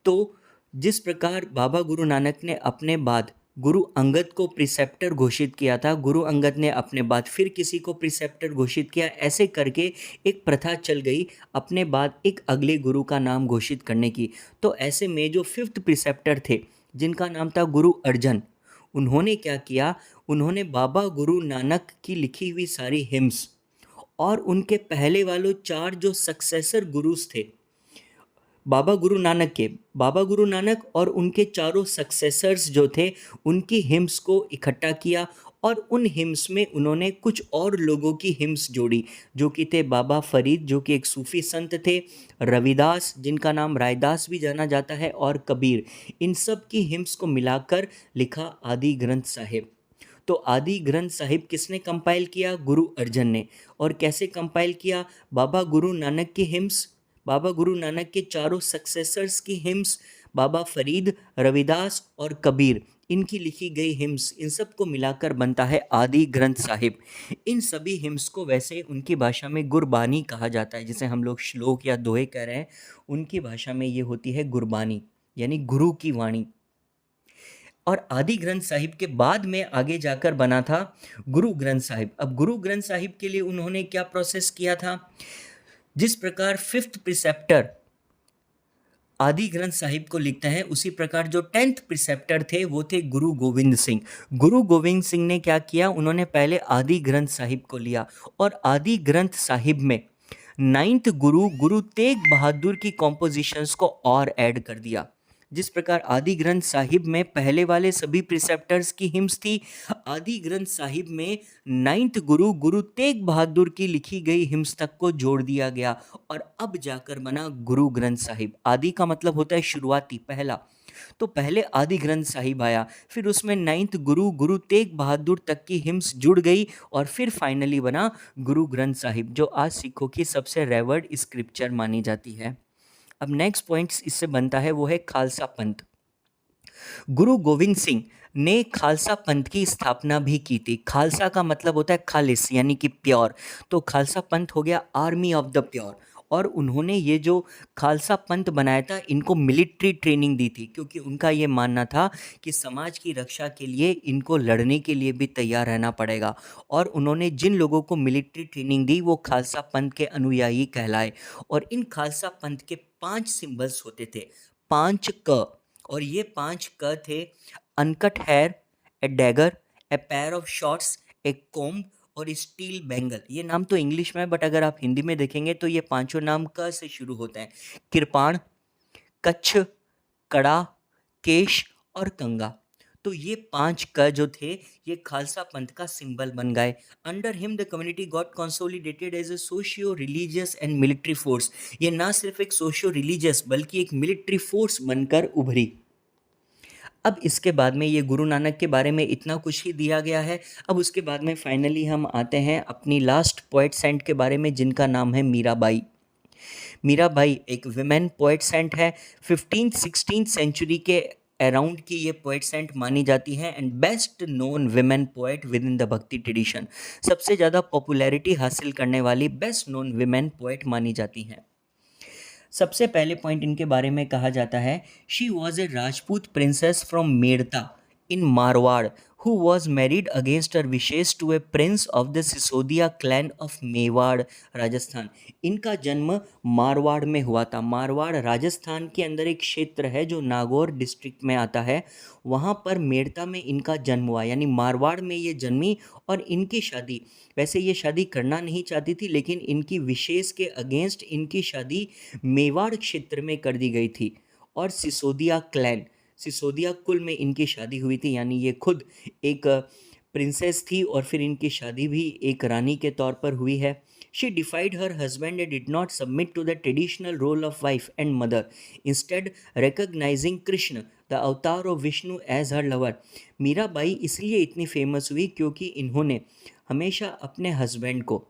तो जिस प्रकार बाबा गुरु नानक ने अपने बाद गुरु अंगद को प्रिसेप्टर घोषित किया था, गुरु अंगद ने अपने बाद फिर किसी को प्रिसेप्टर घोषित किया, ऐसे करके एक प्रथा चल गई अपने बाद एक अगले गुरु का नाम घोषित करने की। तो ऐसे में जो 5th प्रिसेप्टर थे जिनका नाम था गुरु अर्जन, उन्होंने क्या किया, उन्होंने बाबा गुरु नानक की लिखी हुई सारी हिम्स और उनके पहले वालों 4 जो सक्सेसर गुरुस थे बाबा गुरु नानक और उनके चारों सक्सेसर्स जो थे, उनकी हिम्स को इकट्ठा किया और उन हिम्स में उन्होंने कुछ और लोगों की हिम्स जोड़ी, जो कि थे बाबा फरीद, जो कि एक सूफी संत थे, रविदास जिनका नाम रायदास भी जाना जाता है, और कबीर। इन सब की हिम्स को मिलाकर लिखा आदि ग्रंथ साहिब। तो आदि ग्रंथ साहिब किसने कंपाइल किया? गुरु अर्जन ने। और कैसे कंपाइल किया? बाबा गुरु नानक की हिम्स, बाबा गुरु नानक के चारों सक्सेसर्स की हिम्स, बाबा फरीद, रविदास और कबीर, इनकी लिखी गई हिम्स, इन सब को मिलाकर बनता है आदि ग्रंथ साहिब। इन सभी हिम्स को वैसे उनकी भाषा में गुरबानी कहा जाता है, जिसे हम लोग श्लोक या दोहे कह रहे हैं, उनकी भाषा में ये होती है गुरबानी, यानी गुरु की वाणी। और आदि ग्रंथ साहिब के बाद में आगे जाकर बना था गुरु ग्रंथ साहिब। अब गुरु ग्रंथ साहिब के लिए उन्होंने क्या प्रोसेस किया था? जिस प्रकार 5th प्रिसेप्टर आदि ग्रंथ साहिब को लिखते हैं, उसी प्रकार जो 10th प्रिसेप्टर थे वो थे गुरु गोविंद सिंह। गुरु गोविंद सिंह ने क्या किया? उन्होंने पहले आदि ग्रंथ साहिब को लिया और आदि ग्रंथ साहिब में 9th गुरु तेग बहादुर की कॉम्पोजिशंस को और ऐड कर दिया। जिस प्रकार आदि ग्रंथ साहिब में पहले वाले सभी प्रिसेप्टर्स की हिम्स थी, आदि ग्रंथ साहिब में 9th गुरु तेग बहादुर की लिखी गई हिम्स तक को जोड़ दिया गया और अब जाकर बना गुरु ग्रंथ साहिब। आदि का मतलब होता है शुरुआती, पहला। तो पहले आदि ग्रंथ साहिब आया, फिर उसमें 9th गुरु तेग बहादुर तक की हिम्स जुड़ गई और फिर फाइनली बना गुरु ग्रंथ साहिब, जो आज सिखों की सबसे रेवर्ड स्क्रिप्चर मानी जाती है। अब नेक्स्ट पॉइंट इससे बनता है वो है खालसा पंथ। गुरु गोविंद सिंह ने खालसा पंथ की स्थापना भी की थी। खालसा का मतलब होता है खालिस, यानी कि प्योर। तो खालसा पंथ हो गया आर्मी ऑफ द प्योर। और उन्होंने ये जो खालसा पंथ बनाया था इनको मिलिट्री ट्रेनिंग दी थी, क्योंकि उनका ये मानना था कि समाज की रक्षा के लिए इनको लड़ने के लिए भी तैयार रहना पड़ेगा। और उन्होंने जिन लोगों को मिलिट्री ट्रेनिंग दी वो खालसा पंथ के अनुयायी कहलाए। और इन खालसा पंथ के 5 सिंबल्स होते थे, 5 क। और ये 5 क थे: uncut hair, a dagger, a pair of shorts, a comb और स्टील बैंगल। ये नाम तो इंग्लिश में है, बट अगर आप हिंदी में देखेंगे तो ये पांचों नाम क से शुरू होते हैं: कृपाण, कच्छ, कड़ा, केश और कंगा। तो ये 5 क जो थे ये खालसा पंथ का सिंबल बन गए। Under him the community got consolidated as a socio religious and military force. ये ना सिर्फ एक सोशियो रिलीजियस बल्कि एक मिलिट्री फोर्स बनकर उभरी। अब इसके बाद में ये गुरु नानक के बारे में इतना कुछ ही दिया गया है। अब उसके बाद में फाइनली हम आते हैं अपनी लास्ट पोएट सेंट के बारे में, जिनका नाम है मीराबाई। मीराबाई एक विमेन पोएट सेंट है। 15th-16th सेंचुरी के अराउंड की ये पोएट सेंट मानी जाती है and best known women poet with in the भक्ति ट्रेडिशन। सबसे ज़्यादा पॉपुलैरिटी हासिल करने वाली बेस्ट नोन विमेन पोएट मानी जाती हैं। सबसे पहले पॉइंट इनके बारे में कहा जाता है, she was a Rajput princess from Merta in Marwar who was married against her wishes to a prince of the Sisodia clan of Mewar Rajasthan. इनका जन्म मारवाड़ में हुआ था। मारवाड़ राजस्थान के अंदर एक क्षेत्र है जो नागौर डिस्ट्रिक्ट में आता है। वहाँ पर मेड़ता में इनका जन्म हुआ, यानी मारवाड़ में ये जन्मी। और इनकी शादी, वैसे ये शादी करना नहीं चाहती थी, लेकिन इनकी विशेष के अगेंस्ट इनकी शादी मेवाड़ क्षेत्र में कर दी गई थी। और सिसोदिया क्लैन, सिसोदिया कुल में इनकी शादी हुई थी, यानी ये खुद एक प्रिंसेस थी और फिर इनकी शादी भी एक रानी के तौर पर हुई है। She defied her husband and did not submit to the traditional role of wife and mother, instead recognising Krishna the avatar of Vishnu as her lover. Mirabai इसलिए इतनी फेमस हुई क्योंकि इन्होंने हमेशा अपने हस्बैंड को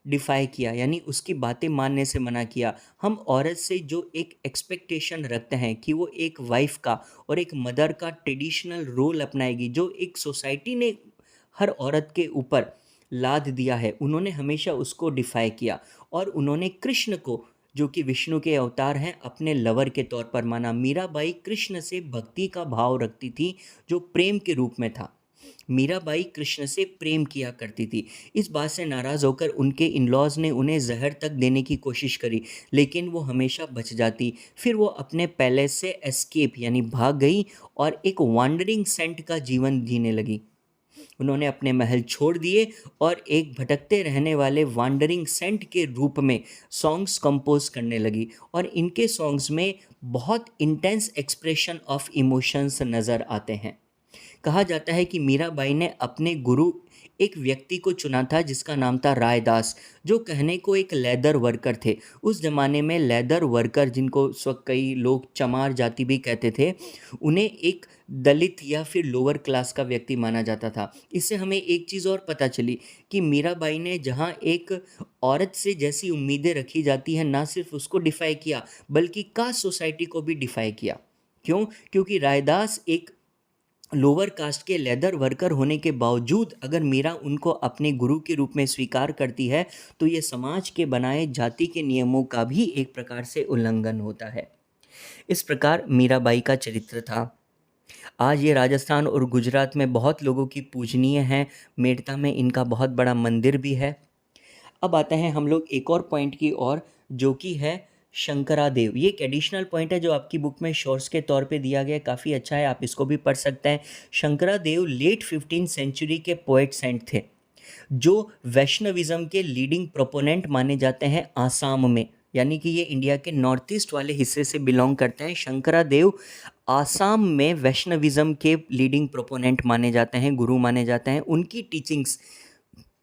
डिफाई किया, यानी उसकी बातें मानने से मना किया। हम औरत से जो एक एक्सपेक्टेशन रखते हैं कि वो एक वाइफ का और एक मदर का ट्रेडिशनल रोल अपनाएगी, जो एक सोसाइटी ने हर औरत के ऊपर लाद दिया है, उन्होंने हमेशा उसको डिफाई किया। और उन्होंने कृष्ण को, जो कि विष्णु के अवतार हैं, अपने लवर के तौर पर माना। मीराबाई कृष्ण से भक्ति का भाव रखती थी जो प्रेम के रूप में था। मीराबाई कृष्ण से प्रेम किया करती थी। इस बात से नाराज़ होकर उनके इन लॉज ने उन्हें जहर तक देने की कोशिश करी, लेकिन वो हमेशा बच जाती। फिर वो अपने पैलेस से एस्केप यानी भाग गई और एक वांडरिंग सेंट का जीवन जीने लगी। उन्होंने अपने महल छोड़ दिए और एक भटकते रहने वाले वांडरिंग सेंट के रूप में सॉन्ग्स कंपोज करने लगी। और इनके सॉन्ग्स में बहुत इंटेंस एक्सप्रेशन ऑफ इमोशंस नज़र आते हैं। कहा जाता है कि मीराबाई ने अपने गुरु एक व्यक्ति को चुना था जिसका नाम था रायदास, जो कहने को एक लेदर वर्कर थे। उस ज़माने में लेदर वर्कर, जिनको उस वक्त कई लोग चमार जाति भी कहते थे, उन्हें एक दलित या फिर लोअर क्लास का व्यक्ति माना जाता था। इससे हमें एक चीज़ और पता चली कि मीराबाई ने जहाँ एक औरत से जैसी उम्मीदें रखी जाती हैं, ना सिर्फ उसको डिफाई किया बल्कि कास्ट सोसाइटी को भी डिफाई किया। क्यों? क्योंकि रायदास एक लोअर कास्ट के लेदर वर्कर होने के बावजूद अगर मीरा उनको अपने गुरु के रूप में स्वीकार करती है तो ये समाज के बनाए जाति के नियमों का भी एक प्रकार से उल्लंघन होता है। इस प्रकार मीराबाई का चरित्र था। आज ये राजस्थान और गुजरात में बहुत लोगों की पूजनीय हैं। मेड़ता में इनका बहुत बड़ा मंदिर भी है। अब आते हैं हम लोग एक और पॉइंट की ओर, जो कि है शंकरादेव। ये एक एडिशनल पॉइंट है जो आपकी बुक में शोर्स के तौर पे दिया गया है, काफ़ी अच्छा है, आप इसको भी पढ़ सकते हैं। शंकरादेव लेट 15th सेंचुरी के पोएट सेंट थे जो वैष्णविज्म के लीडिंग प्रोपोनेंट माने जाते हैं आसाम में, यानी कि ये इंडिया के नॉर्थ ईस्ट वाले हिस्से से बिलोंग करते हैं। शंकरादेव आसाम में वैष्णविज्म के लीडिंग प्रोपोनेंट माने जाते हैं, गुरु माने जाते हैं। उनकी टीचिंग्स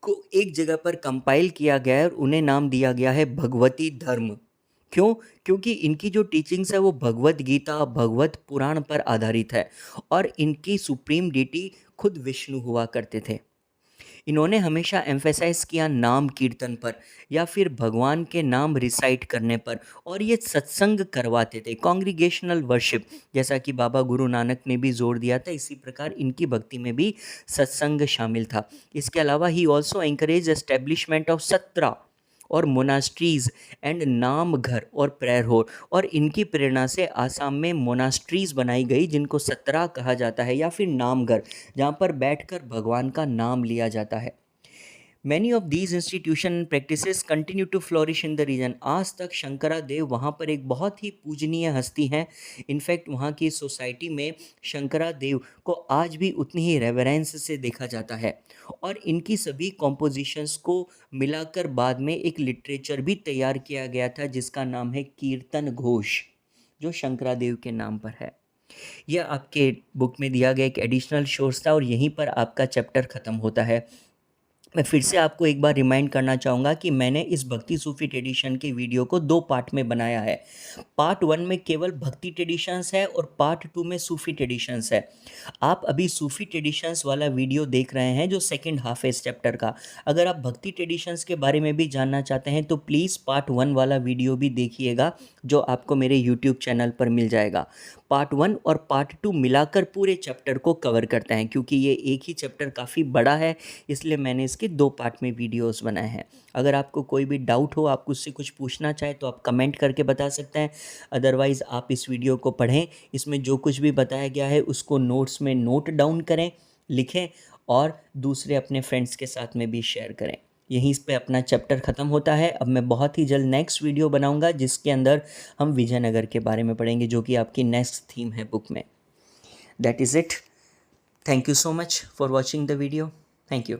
को एक जगह पर कंपाइल किया गया है और उन्हें नाम दिया गया है भगवती धर्म। क्यों? क्योंकि इनकी जो टीचिंग्स है वो भगवत गीता, भगवत पुराण पर आधारित है और इनकी सुप्रीम डीटी खुद विष्णु हुआ करते थे। इन्होंने हमेशा एम्फेसाइज किया नाम कीर्तन पर या फिर भगवान के नाम रिसाइट करने पर, और ये सत्संग करवाते थे, कॉन्ग्रीगेशनल वर्शिप, जैसा कि बाबा गुरु नानक ने भी जोर दिया था। इसी प्रकार इनकी भक्ति में भी सत्संग शामिल था। इसके अलावा he also encourage establishment of satra और मोनास्ट्रीज़ एंड नामघर और प्रेयर हॉल, और इनकी प्रेरणा से आसाम में मोनास्ट्रीज़ बनाई गई जिनको सतरा कहा जाता है, या फिर नामघर, जहाँ पर बैठकर भगवान का नाम लिया जाता है। Many of these institution and practices continue to flourish in the region. आज तक शंकरा देव वहाँ पर एक बहुत ही पूजनीय हस्ती हैं। इनफैक्ट वहाँ की सोसाइटी में शंकरा देव को आज भी उतनी ही रेवरेंस से देखा जाता है, और इनकी सभी कॉम्पोजिशंस को मिलाकर बाद में एक लिटरेचर भी तैयार किया गया था जिसका नाम है कीर्तन घोष, जो शंकरा देव के नाम पर है। यह आपके बुक में दिया गया एक एडिशनल सोर्स था, और यहीं पर आपका चैप्टर ख़त्म होता है। मैं फिर से आपको एक बार रिमाइंड करना चाहूँगा कि मैंने इस भक्ति सूफी ट्रेडिशन के वीडियो को 2 पार्ट में बनाया है। पार्ट 1 में केवल भक्ति ट्रेडिशंस है और पार्ट 2 में सूफी ट्रेडिशंस है। आप अभी सूफी ट्रेडिशंस वाला वीडियो देख रहे हैं जो सेकंड हाफ है इस चैप्टर का। अगर आप भक्ति ट्रेडिशंस के बारे में भी जानना चाहते हैं तो प्लीज़ पार्ट 1 वाला वीडियो भी देखिएगा, जो आपको मेरे यूट्यूब चैनल पर मिल जाएगा। पार्ट 1 और पार्ट 2 मिलाकर पूरे चैप्टर को कवर करते हैं, क्योंकि ये एक ही चैप्टर काफ़ी बड़ा है, इसलिए मैंने इसके 2 पार्ट में वीडियोस बनाए हैं। अगर आपको कोई भी डाउट हो, आप मुझसे कुछ पूछना चाहें तो आप कमेंट करके बता सकते हैं। अदरवाइज़ आप इस वीडियो को पढ़ें, इसमें जो कुछ भी बताया गया है उसको नोट्स में नोट डाउन करें, लिखें, और दूसरे अपने फ्रेंड्स के साथ में भी शेयर करें। यहीं पे अपना चैप्टर ख़त्म होता है। अब मैं बहुत ही जल्द नेक्स्ट वीडियो बनाऊंगा जिसके अंदर हम विजयनगर के बारे में पढ़ेंगे, जो कि आपकी नेक्स्ट थीम है बुक में। That is it. Thank you so much for watching the video. Thank you.